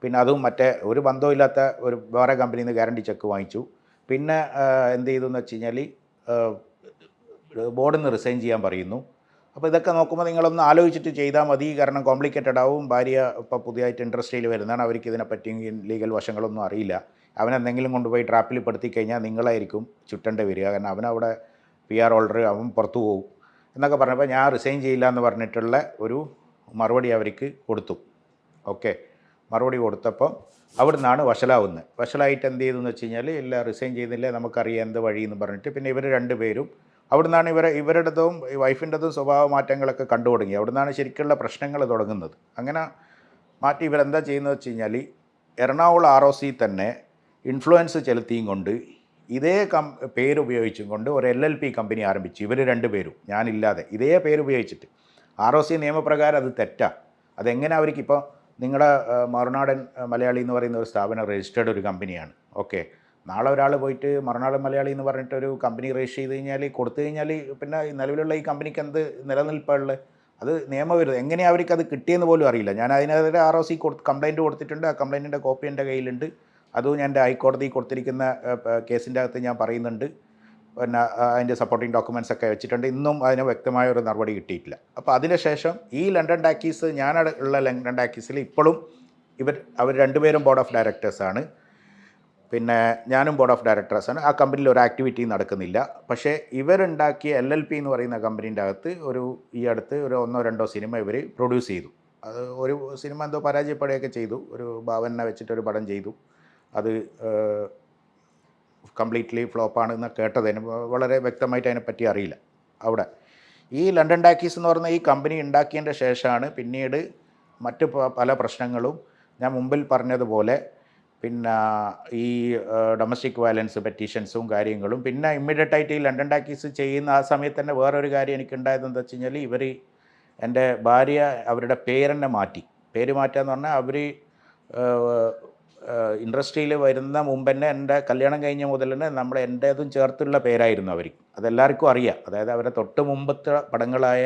പിന്നെ അതും മറ്റേ ഒരു ബന്ധമില്ലാത്ത ഒരു വേറെ കമ്പനിയിൽ നിന്ന് ഗ്യാരണ്ടി ചെക്ക് വാങ്ങിച്ചു. പിന്നെ എന്ത് ചെയ്തു എന്ന് വെച്ച് കഴിഞ്ഞാൽ ബോർഡിൽ നിന്ന് റിസൈൻ ചെയ്യാൻ പറയുന്നു. അപ്പോൾ ഇതൊക്കെ നോക്കുമ്പോൾ നിങ്ങളൊന്ന് ആലോചിച്ചിട്ട് ചെയ്താൽ മതി, കാരണം കോംപ്ലിക്കേറ്റഡ് ആവും. ഭാര്യ ഇപ്പോൾ പുതിയതായിട്ട് ഇൻഡസ്ട്രിയിൽ വരുന്നതാണ്, അവർക്ക് ഇതിനെപ്പറ്റി ലീഗൽ വശങ്ങളൊന്നും അറിയില്ല. അവനെന്തെങ്കിലും കൊണ്ടുപോയി ട്രാപ്പിൽ പെടുത്തി കഴിഞ്ഞാൽ നിങ്ങളായിരിക്കും ചുറ്റേണ്ടി വരിക, കാരണം അവനവിടെ PR ഹോൾഡർ, അവൻ പുറത്തു പോകും എന്നൊക്കെ പറഞ്ഞപ്പോൾ ഞാൻ റിസൈൻ ചെയ്യില്ല എന്ന് പറഞ്ഞിട്ടുള്ള ഒരു മറുപടി അവർക്ക് കൊടുത്തു. ഓക്കെ, മറുപടി കൊടുത്തപ്പം അവിടെ നിന്നാണ് വഷളാവുന്നത്. വഷളായിട്ട് എന്ത് ചെയ്തു എന്ന് വെച്ച് കഴിഞ്ഞാൽ ഇല്ല റിസൈൻ ചെയ്യുന്നില്ല, നമുക്കറിയാം എന്ത് വഴി എന്ന് പറഞ്ഞിട്ട് പിന്നെ ഇവർ 2 പേരും അവിടെ നിന്നാണ് ഇവരുടേതും വൈഫിൻ്റെതും സ്വഭാവ മാറ്റങ്ങളൊക്കെ കണ്ടു തുടങ്ങി. അവിടെ നിന്നാണ് ശരിക്കുള്ള പ്രശ്നങ്ങൾ തുടങ്ങുന്നത്. അങ്ങനെ മാറ്റി ഇവരെന്താ ചെയ്യുന്നത് വെച്ച് കഴിഞ്ഞാൽ എറണാകുളം ROC തന്നെ ഇൻഫ്ലുവൻസ് ചെലുത്തിയും കൊണ്ട് ഇതേ പേര് ഉപയോഗിച്ചും കൊണ്ട് ഒരു LLP കമ്പനി ആരംഭിച്ചു. ഇവർ 2 പേരും ഞാനില്ലാതെ ഇതേ പേര് ഉപയോഗിച്ചിട്ട്. ROC നിയമപ്രകാരം അത് തെറ്റാണ്. അതെങ്ങനെ അവർക്കിപ്പോൾ നിങ്ങളുടെ മറുനാടൻ മലയാളി എന്ന് പറയുന്ന ഒരു സ്ഥാപനം രജിസ്റ്റേർഡ് ഒരു കമ്പനിയാണ്. ഓക്കെ, നാളെ ഒരാൾ പോയിട്ട് മറുനാടൻ മലയാളി എന്ന് പറഞ്ഞിട്ടൊരു കമ്പനി രജിസ്റ്റർ ചെയ്ത് കഴിഞ്ഞാൽ കൊടുത്തു കഴിഞ്ഞാൽ പിന്നെ നിലവിലുള്ള ഈ കമ്പനിക്ക് എന്ത് നിലനിൽപ്പുള്ളത്, അത് നിയമവിരുദ്ധം. എങ്ങനെയാണ് അവർക്കത് കിട്ടിയെന്ന് പോലും അറിയില്ല. ഞാൻ അതിനെതിരെ ROC കംപ്ലയിൻറ്റ് കൊടുത്തിട്ടുണ്ട്. ആ കംപ്ലയിൻറ്റിൻ്റെ കോപ്പി എൻ്റെ കയ്യിലുണ്ട്. അതും ഞാൻ എൻ്റെ ഹൈക്കോടതി കൊടുത്തിരിക്കുന്ന കേസിൻ്റെ അകത്ത് ഞാൻ പറയുന്നുണ്ട്. പിന്നെ അതിൻ്റെ സപ്പോർട്ടിങ് ഡോക്യുമെൻറ്റ്സ് ഒക്കെ വെച്ചിട്ടുണ്ട്. ഇന്നും അതിന് വ്യക്തമായ ഒരു നടപടി കിട്ടിയിട്ടില്ല. അപ്പോൾ അതിനുശേഷം ഈ ലണ്ടൻ ടാക്കീസ് ഉള്ള ലണ്ടൻ ടാക്കീസിൽ ഇപ്പോഴും അവർ 2 പേരും ബോർഡ് ഓഫ് ഡയറക്ടേഴ്സാണ്, പിന്നെ ഞാനും ബോർഡ് ഓഫ് ഡയറക്ടേഴ്സാണ്. ആ കമ്പനിയിൽ ഒരു ആക്ടിവിറ്റി നടക്കുന്നില്ല. പക്ഷേ ഇവരുണ്ടാക്കിയ LLP എന്ന് പറയുന്ന കമ്പനീൻ്റെ അകത്ത് ഈ അടുത്ത് ഒരു 1-2 സിനിമ ഇവർ പ്രൊഡ്യൂസ് ചെയ്തു. അത് ഒരു സിനിമ എന്തോ പരാജയപ്പെടുകയൊക്കെ ചെയ്തു. ഒരു ഭാവനെ വെച്ചിട്ടൊരു പടം ചെയ്തു. അത് കംപ്ലീറ്റ്ലി ഫ്ലോപ്പാണെന്ന് കേട്ടതിന് വളരെ വ്യക്തമായിട്ട് അതിനെപ്പറ്റി അറിയില്ല. അവിടെ ഈ ലണ്ടൻ ടാക്കീസ് എന്ന് പറയുന്ന ഈ കമ്പനി ഉണ്ടാക്കിയതിൻ്റെ ശേഷമാണ് പിന്നീട് മറ്റ് പല പ്രശ്നങ്ങളും ഞാൻ മുമ്പിൽ പറഞ്ഞതുപോലെ പിന്നെ ഈ ഡൊമസ്റ്റിക് വയലൻസ് പെറ്റീഷൻസും കാര്യങ്ങളും. പിന്നെ ഇമ്മീഡിയറ്റായിട്ട് ഈ ലണ്ടൻ ടാക്കീസ് ചെയ്യുന്ന ആ സമയത്ത് തന്നെ വേറൊരു കാര്യം എനിക്കുണ്ടായതെന്ന് വെച്ച് കഴിഞ്ഞാൽ എൻ്റെ ഭാര്യ അവരുടെ പേരെന്നെ മാറ്റി. പേര് മാറ്റുക എന്ന് പറഞ്ഞാൽ അവർ ഇൻഡസ്ട്രിയിൽ വരുന്ന മുമ്പ് തന്നെ എൻ്റെ കല്യാണം കഴിഞ്ഞ മുതൽ തന്നെ എൻ്റേതും ചേർത്തുള്ള പേരായിരുന്നു അവർ. അതെല്ലാവർക്കും അറിയാം. അതായത് അവരെ തൊട്ട് മുമ്പത്തെ പടങ്ങളായ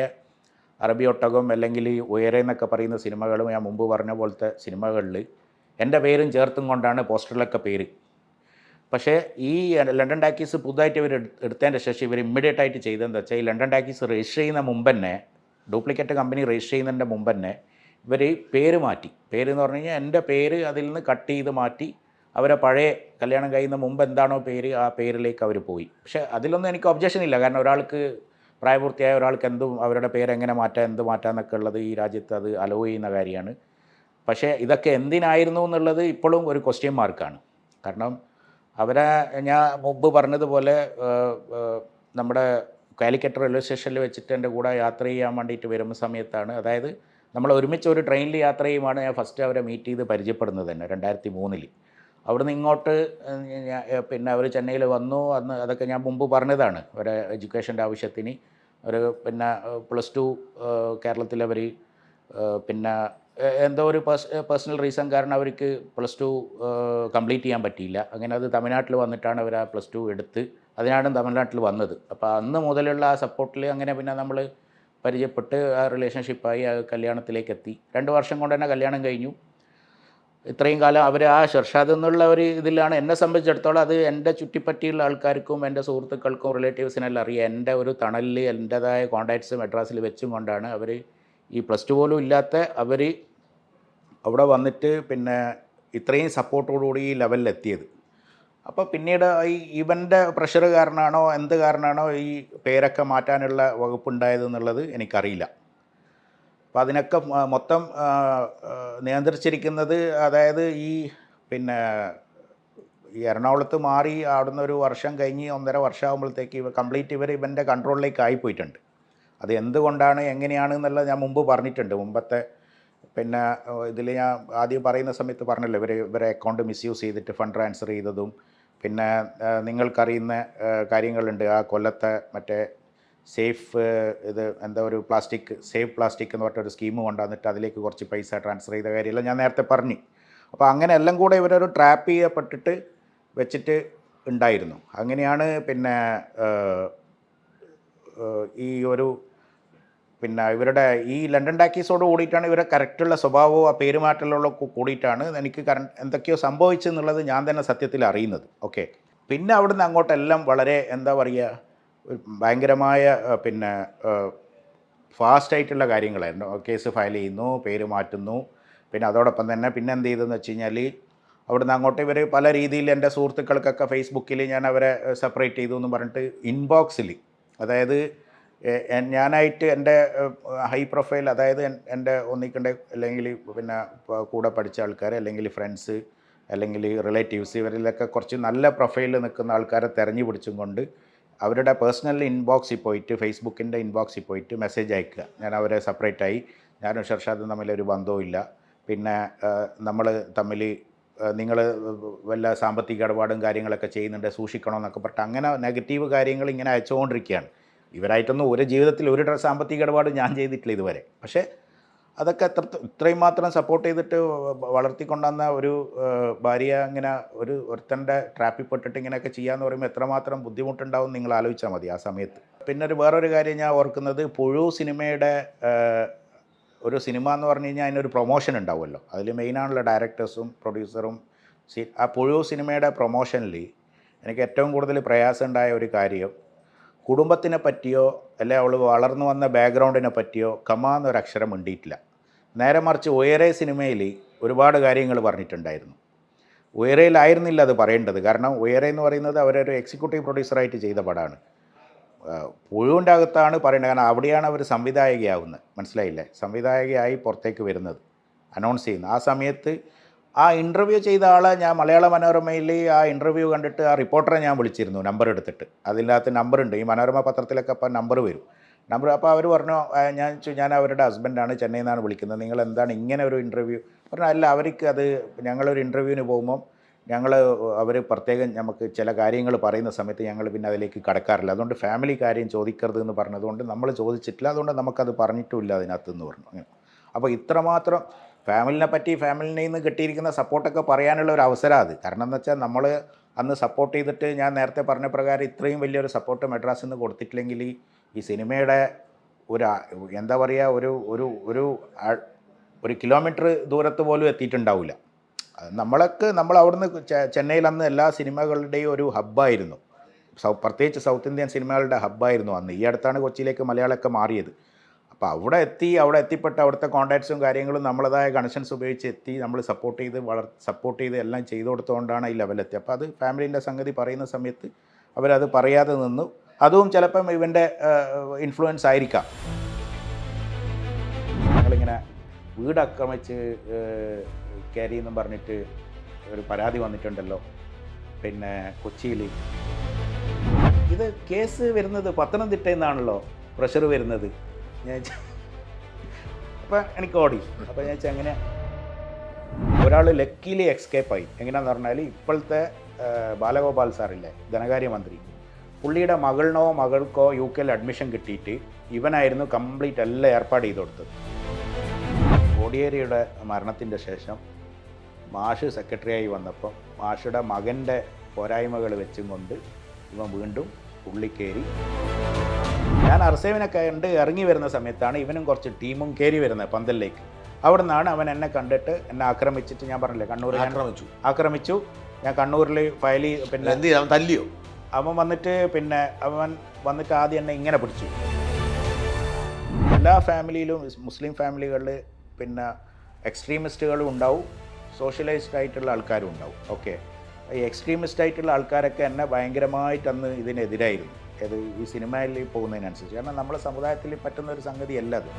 അറബി ഒട്ടകം അല്ലെങ്കിൽ ഉയരെ എന്നൊക്കെ പറയുന്ന സിനിമകളും ഞാൻ മുമ്പ് പറഞ്ഞ പോലത്തെ സിനിമകളിൽ എൻ്റെ പേരും ചേർത്തും കൊണ്ടാണ് പോസ്റ്ററിലൊക്കെ പേര്. പക്ഷേ ഈ ലണ്ടൻ ടാക്കീസ് പുതുതായിട്ട് ഇവർ എടുത്തതിൻ്റെ ശേഷം ഇവർ ഇമ്മീഡിയറ്റായിട്ട് ചെയ്തതെന്ന് വെച്ചാൽ ഈ ലണ്ടൻ ടാക്കീസ് രജിസ്റ്റർ ചെയ്യുന്ന മുമ്പ് തന്നെ, ഡ്യൂപ്ലിക്കേറ്റ് കമ്പനി രജിസ്റ്റർ ചെയ്യുന്നതിൻ്റെ മുമ്പ് തന്നെ ഇവർ പേര് മാറ്റി. പേര് എന്ന് പറഞ്ഞു കഴിഞ്ഞാൽ എൻ്റെ പേര് അതിൽ നിന്ന് കട്ട് ചെയ്ത് മാറ്റി അവരെ പഴയ കല്യാണം കഴിയുന്ന മുമ്പ് എന്താണോ പേര് ആ പേരിലേക്ക് അവർ പോയി. പക്ഷേ അതിലൊന്നും എനിക്ക് ഒബ്ജക്ഷൻ ഇല്ല. കാരണം ഒരാൾക്ക് പ്രായപൂർത്തിയായ ഒരാൾക്ക് അവരുടെ പേര് എങ്ങനെ മാറ്റാം, എന്ത് മാറ്റാമെന്നൊക്കെ ഉള്ളത് ഈ രാജ്യത്ത് അത് അലോ ചെയ്യുന്ന കാര്യമാണ്. പക്ഷേ ഇതൊക്കെ എന്തിനായിരുന്നു എന്നുള്ളത് ഇപ്പോഴും ഒരു ക്വസ്റ്റ്യൻ മാർക്കാണ്. കാരണം അവരെ ഞാൻ മുമ്പ് പറഞ്ഞതുപോലെ നമ്മുടെ കാലിക്കറ്റ് റെയിൽവേ സ്റ്റേഷനിൽ വെച്ചിട്ട് എൻ്റെ കൂടെ യാത്ര ചെയ്യാൻ വേണ്ടിയിട്ട് വരുന്ന സമയത്താണ്, അതായത് നമ്മൾ ഒരുമിച്ച് ഒരു ട്രെയിനിൽ യാത്ര ചെയ്യുമ്പോൾ ഞാൻ ഫസ്റ്റ് അവരെ മീറ്റ് ചെയ്ത് പരിചയപ്പെടുന്നത് തന്നെ 2003. അവിടുന്ന് ഇങ്ങോട്ട് പിന്നെ അവർ ചെന്നൈയിൽ വന്നു. അന്ന് അതൊക്കെ ഞാൻ മുമ്പ് പറഞ്ഞതാണ്. അവരെ എഡ്യൂക്കേഷൻ്റെ ആവശ്യത്തിന് ഒരു പിന്നെ +2 കേരളത്തിലവർ പിന്നെ എന്തോ ഒരു പേഴ്സണൽ റീസൺ കാരണം അവർക്ക് +2 കംപ്ലീറ്റ് ചെയ്യാൻ പറ്റിയില്ല. അങ്ങനെ അത് തമിഴ്നാട്ടിൽ വന്നിട്ടാണ് അവർ ആ +2 എടുത്ത് അതിനാണ് തമിഴ്നാട്ടിൽ വന്നത്. അപ്പോൾ അന്ന് മുതലുള്ള ആ സപ്പോർട്ടിൽ അങ്ങനെ പിന്നെ നമ്മൾ പരിചയപ്പെട്ട് ആ റിലേഷൻഷിപ്പായി ആ കല്യാണത്തിലേക്ക് എത്തി. 2 വർഷം കൊണ്ട് തന്നെ കല്യാണം കഴിഞ്ഞു. ഇത്രയും കാലം അവർ ആ ഷർഷാദ് എന്നുള്ള ഒരു ഇതിലാണ് എന്നെ സംബന്ധിച്ചിടത്തോളം. അത് എൻ്റെ ചുറ്റിപ്പറ്റിയുള്ള ആൾക്കാർക്കും എൻ്റെ സുഹൃത്തുക്കൾക്കും റിലേറ്റീവ്സിനെല്ലാം അറിയാം. എൻ്റെ ഒരു തണലിൽ എൻ്റേതായ കോൺടാക്ട്സ് മദ്രാസിൽ വെച്ചും കൊണ്ടാണ് അവർ ഈ +2 പോലും ഇല്ലാത്ത അവർ അവിടെ വന്നിട്ട് പിന്നെ ഇത്രയും സപ്പോർട്ടോടുകൂടി ഈ ലെവലിലെത്തിയത്. അപ്പോൾ പിന്നീട് ഇവൻ്റെ പ്രഷർ കാരണമാണോ എന്ത് കാരണമാണോ ഈ പേരൊക്കെ മാറ്റാനുള്ള വകുപ്പുണ്ടായതെന്നുള്ളത് എനിക്കറിയില്ല. അപ്പോൾ അതിനൊക്കെ മൊത്തം നിയന്ത്രിച്ചിരിക്കുന്നത്, അതായത് ഈ പിന്നെ ഈ എറണാകുളത്ത് മാറി അവിടുന്ന് ഒരു വർഷം കഴിഞ്ഞ് 1.5 വർഷമാകുമ്പോഴത്തേക്ക് കംപ്ലീറ്റ് ഇവൻ്റെ കൺട്രോളിലേക്ക് ആയിപ്പോയിട്ടുണ്ട്. അത് എന്തുകൊണ്ടാണ് എങ്ങനെയാണ് എന്നുള്ളത് ഞാൻ മുമ്പ് പറഞ്ഞിട്ടുണ്ട്. മുമ്പത്തെ പിന്നെ ഇതിൽ ഞാൻ ആദ്യം പറയുന്ന സമയത്ത് പറഞ്ഞല്ലോ, ഇവരെ അക്കൗണ്ട് മിസ്യൂസ് ചെയ്തിട്ട് ഫണ്ട് ട്രാൻസ്ഫർ ചെയ്തതും, പിന്നെ നിങ്ങൾക്കറിയുന്ന കാര്യങ്ങളുണ്ട്. ആ കൊല്ലത്തെ മറ്റേ സേഫ് ഇത് എന്താ ഒരു സേഫ് പ്ലാസ്റ്റിക് എന്ന് പറഞ്ഞൊരു സ്കീം കൊണ്ടുവന്നിട്ട് അതിലേക്ക് കുറച്ച് പൈസ ട്രാൻസ്ഫർ ചെയ്ത കാര്യമെല്ലാം ഞാൻ നേരത്തെ പറഞ്ഞു. അപ്പോൾ അങ്ങനെ എല്ലാം കൂടെ ഇവരൊരു ട്രാപ്പ് ചെയ്യപ്പെട്ടിട്ട് വെച്ചിട്ട് ഉണ്ടായിരുന്നു. അങ്ങനെയാണ് പിന്നെ ഈ ഒരു പിന്നെ ഇവരുടെ ഈ ലണ്ടൻ ടാക്കീസോട് കൂടിയിട്ടാണ് ഇവരെ കറക്റ്റുള്ള സ്വഭാവവും ആ പേരുമാറ്റമുള്ള കൂടിയിട്ടാണ് എനിക്ക് എന്തൊക്കെയോ സംഭവിച്ചെന്നുള്ളത് ഞാൻ തന്നെ സത്യത്തിൽ അറിയുന്നത്. ഓക്കെ, പിന്നെ അവിടുന്ന് അങ്ങോട്ടെല്ലാം വളരെ എന്താ പറയുക, ഭയങ്കരമായ പിന്നെ ഫാസ്റ്റായിട്ടുള്ള കാര്യങ്ങളായിരുന്നു. കേസ് ഫയൽ ചെയ്യുന്നു, പേര് മാറ്റുന്നു. പിന്നെ അതോടൊപ്പം തന്നെ പിന്നെ എന്ത് ചെയ്തെന്ന് വെച്ച് കഴിഞ്ഞാൽ അവിടുന്ന് അങ്ങോട്ട് ഇവർ പല രീതിയിൽ എൻ്റെ സുഹൃത്തുക്കൾക്കൊക്കെ ഫേസ്ബുക്കിൽ ഞാൻ അവരെ സെപ്പറേറ്റ് ചെയ്തു എന്ന് പറഞ്ഞിട്ട് ഇൻബോക്സിൽ, അതായത് ഞാനായിട്ട് എൻ്റെ ഹൈ പ്രൊഫൈൽ, അതായത് എൻ്റെ ഒന്നിക്കണ്ട അല്ലെങ്കിൽ പിന്നെ കൂടെ പഠിച്ച ആൾക്കാർ അല്ലെങ്കിൽ ഫ്രണ്ട്സ് അല്ലെങ്കിൽ റിലേറ്റീവ്സ്, ഇവരിലൊക്കെ കുറച്ച് നല്ല പ്രൊഫൈലിൽ നിൽക്കുന്ന ആൾക്കാരെ തിരഞ്ഞു പിടിച്ചും കൊണ്ട് അവരുടെ പേഴ്സണൽ ഇൻബോക്സിൽ പോയിട്ട്, ഫേസ്ബുക്കിൻ്റെ ഇൻബോക്സിൽ പോയിട്ട് മെസ്സേജ് അയക്കുക. ഞാൻ അവരെ സെപ്പറേറ്റായി, ഞാനും ഷർഷാദും തമ്മിലൊരു ബന്ധവും ഇല്ല, പിന്നെ നമ്മൾ തമ്മിൽ നിങ്ങൾ വല്ല സാമ്പത്തിക ഇടപാടും കാര്യങ്ങളൊക്കെ ചെയ്യുന്നുണ്ട്, സൂക്ഷിക്കണമെന്നൊക്കെ പറഞ്ഞിട്ട് അങ്ങനെ നെഗറ്റീവ് കാര്യങ്ങൾ ഇങ്ങനെ അയച്ചുകൊണ്ടിരിക്കുകയാണ്. ഇവരായിട്ടൊന്നും ഒരു ജീവിതത്തിൽ ഒരു സാമ്പത്തിക ഇടപാട് ഞാൻ ചെയ്തിട്ടില്ല ഇതുവരെ. പക്ഷേ അതൊക്കെ ഇത്രയും മാത്രം സപ്പോർട്ട് ചെയ്തിട്ട് വളർത്തിക്കൊണ്ടുവന്ന ഒരു ഭാര്യ ഇങ്ങനെ ഒരുത്തൻ്റെ ട്രാപ്പിൽ പെട്ടിട്ട് ഇങ്ങനെയൊക്കെ ചെയ്യാമെന്ന് പറയുമ്പോൾ എത്രമാത്രം ബുദ്ധിമുട്ടുണ്ടാവും നിങ്ങൾ ആലോചിച്ചാൽ മതി ആ സമയത്ത്. പിന്നെ വേറൊരു കാര്യം ഞാൻ ഓർക്കുന്നത്, പുഴു സിനിമയുടെ ഒരു സിനിമ എന്ന് പറഞ്ഞു കഴിഞ്ഞാൽ അതിനൊരു പ്രൊമോഷൻ ഉണ്ടാവുമല്ലോ. അതിൽ മെയിനാണുള്ള ഡയറക്ടേഴ്സും പ്രൊഡ്യൂസറും. ആ പുഴു സിനിമയുടെ പ്രൊമോഷനിൽ എനിക്ക് ഏറ്റവും കൂടുതൽ പ്രയാസം ഉണ്ടായ ഒരു കാര്യം, കുടുംബത്തിനെ പറ്റിയോ അല്ലെ അവൾ വളർന്നു വന്ന ബാക്ക്ഗ്രൗണ്ടിനെ പറ്റിയോ എന്നൊരു അക്ഷരം മിണ്ടിയിട്ടില്ല. നേരെ മറിച്ച് ഉയരെ സിനിമയിൽ ഒരുപാട് കാര്യങ്ങൾ പറഞ്ഞിട്ടുണ്ടായിരുന്നു. ഉയരയിലായിരുന്നില്ല അത് പറയേണ്ടത്, കാരണം ഉയരെ എന്ന് പറയുന്നത് അവരൊരു എക്സിക്യൂട്ടീവ് പ്രൊഡ്യൂസറായിട്ട് ചെയ്ത പടമാണ്. പുഴുവിൻ്റെ അകത്താണ് പറയേണ്ടത്, കാരണം അവിടെയാണ് അവർ സംവിധായകയാവുന്നത്. മനസ്സിലായില്ലേ? സംവിധായകയായി പുറത്തേക്ക് വരുന്നത്, അനൗൺസ് ചെയ്യുന്നത്. ആ സമയത്ത് ആ ഇൻ്റർവ്യൂ ചെയ്ത ആളെ ഞാൻ മലയാള മനോരമയിൽ ആ ഇൻ്റർവ്യൂ കണ്ടിട്ട് ആ റിപ്പോർട്ടറെ ഞാൻ വിളിച്ചിരുന്നു, നമ്പർ എടുത്തിട്ട്. അതിനകത്ത് നമ്പറുണ്ട്, ഈ മനോരമ പത്രത്തിലൊക്കെ അപ്പം നമ്പർ വരും. അപ്പോൾ അവർ പറഞ്ഞു, ഞാൻ അവരുടെ ഹസ്ബൻഡാണ്, ചെന്നൈയിൽ നിന്നാണ് വിളിക്കുന്നത്, നിങ്ങൾ എന്താണ് ഇങ്ങനെ ഒരു ഇൻ്റർവ്യൂ പറഞ്ഞു. അല്ല, അവർക്ക് അത് ഞങ്ങളൊരു ഇൻ്റർവ്യൂവിന് പോകുമ്പം അവർ പ്രത്യേകം നമുക്ക് ചില കാര്യങ്ങൾ പറയുന്ന സമയത്ത് ഞങ്ങൾ പിന്നെ അതിലേക്ക് കടക്കാറില്ല, അതുകൊണ്ട് ഫാമിലി കാര്യം ചോദിക്കരുത് എന്ന് പറഞ്ഞതുകൊണ്ട് നമ്മൾ ചോദിച്ചിട്ടില്ല, അതുകൊണ്ട് നമുക്കത് പറഞ്ഞിട്ടുമില്ല അതിനകത്തെന്ന് പറഞ്ഞു. അങ്ങനെ അപ്പോൾ ഇത്രമാത്രം ഫാമിലിനെ പറ്റി ഫാമിലിയിൽ നിന്ന് കിട്ടിയിരിക്കുന്ന സപ്പോർട്ടൊക്കെ പറയാനുള്ള ഒരു അവസരം അത്. കാരണം എന്ന് വെച്ചാൽ നമ്മൾ അന്ന് സപ്പോർട്ട് ചെയ്തിട്ട് ഞാൻ നേരത്തെ പറഞ്ഞ പ്രകാരം ഇത്രയും വലിയൊരു സപ്പോർട്ട് മദ്രാസിൽ നിന്ന് കൊടുത്തിട്ടില്ലെങ്കിൽ ഈ സിനിമയുടെ ഒരു എന്താ പറയുക ഒരു ഒരു കിലോമീറ്റർ ദൂരത്ത് പോലും എത്തിയിട്ടുണ്ടാവില്ല. നമ്മൾ അവിടുന്ന് ചെന്നൈയിൽ അന്ന് എല്ലാ സിനിമകളുടെയും ഒരു ഹബ്ബായിരുന്നു. പ്രത്യേകിച്ച് സൗത്ത് ഇന്ത്യൻ സിനിമകളുടെ ഹബ്ബായിരുന്നു അന്ന്. ഈ അടുത്താണ് കൊച്ചിയിലേക്ക് മലയാളമൊക്കെ മാറിയത്. അപ്പോൾ അവിടെ എത്തിപ്പെട്ട് അവിടുത്തെ കോൺടാക്ട്സും കാര്യങ്ങളും നമ്മളതായ കണക്ഷൻസ് ഉപയോഗിച്ച് നമ്മൾ സപ്പോർട്ട് ചെയ്ത് എല്ലാം ചെയ്തു കൊടുത്തുകൊണ്ടാണ് ഈ ലെവലെത്തി. അപ്പോൾ അത് ഫാമിലീൻ്റെ സംഗതി പറയുന്ന സമയത്ത് അവരത് പറയാതെ നിന്നു. അതും ചിലപ്പം ഇവൻ്റെ ഇൻഫ്ലുവൻസ് ആയിരിക്കാം. ഞങ്ങളിങ്ങനെ വീട് ആക്രമിച്ച് കയറി എന്നും പറഞ്ഞിട്ട് ഒരു പരാതി വന്നിട്ടുണ്ടല്ലോ പിന്നെ കൊച്ചിയിൽ. ഇത് കേസ് വരുന്നത് പത്തനംതിട്ടയിൽ നിന്നാണല്ലോ പ്രഷർ വരുന്നത്. ഞാൻ അപ്പം എനിക്ക് ഓടി. അപ്പോൾ ഞാൻ വെച്ചാൽ അങ്ങനെ ഒരാൾ ലക്കിലി എസ്കേപ്പായി. എങ്ങനെയാണെന്ന് പറഞ്ഞാൽ ഇപ്പോഴത്തെ ബാലഗോപാൽ സാറില്ലേ, ധനകാര്യമന്ത്രി, പുള്ളിയുടെ മകളിനോ മകൾക്കോ UK അഡ്മിഷൻ കിട്ടിയിട്ട് ഇവനായിരുന്നു കംപ്ലീറ്റ് എല്ലാം ഏർപ്പാട് ചെയ്ത് കൊടുത്തത്. കോടിയേരിയുടെ മരണത്തിൻ്റെ ശേഷം മാഷ് സെക്രട്ടറിയായി വന്നപ്പോൾ മാഷുടെ മകൻ്റെ പോരായ്മകൾ വെച്ചും കൊണ്ട് ഇവൻ വീണ്ടും ഉള്ളിക്കയറി. ഞാൻ അർസേവിനെ കണ്ട് ഇറങ്ങി വരുന്ന സമയത്താണ് ഇവനും കുറച്ച് ടീമും കയറി വരുന്നത് പന്തലിലേക്ക്. അവിടെ നിന്നാണ് അവൻ എന്നെ കണ്ടിട്ട് എന്നെ ആക്രമിച്ചിട്ട്, ഞാൻ പറഞ്ഞില്ലേ കണ്ണൂർ ആക്രമിച്ചു. ഞാൻ കണ്ണൂരിൽ ഫയൽ പിന്നെ എന്ത് ചെയ്തു? അവൻ തല്ലിയോ? അവൻ വന്നിട്ട് ആദ്യം എന്നെ ഇങ്ങനെ പിടിച്ചു. എല്ലാ ഫാമിലിയിലും മുസ്ലിം ഫാമിലികളിൽ പിന്നെ എക്സ്ട്രീമിസ്റ്റുകളും ഉണ്ടാവും, സോഷ്യലൈസ്ഡ് ആയിട്ടുള്ള ആൾക്കാരും ഉണ്ടാവും. ഓക്കെ, ഈ എക്സ്ട്രീമിസ്റ്റ് ആയിട്ടുള്ള ആൾക്കാരൊക്കെ എന്നെ ഭയങ്കരമായിട്ട് അന്ന് ഇതിനെതിരായിരുന്നു. ഈ സിനിമയിൽ പോകുന്നതിനനുസരിച്ച്. കാരണം നമ്മുടെ സമുദായത്തിൽ പറ്റുന്ന ഒരു സംഗതിയല്ല അത്.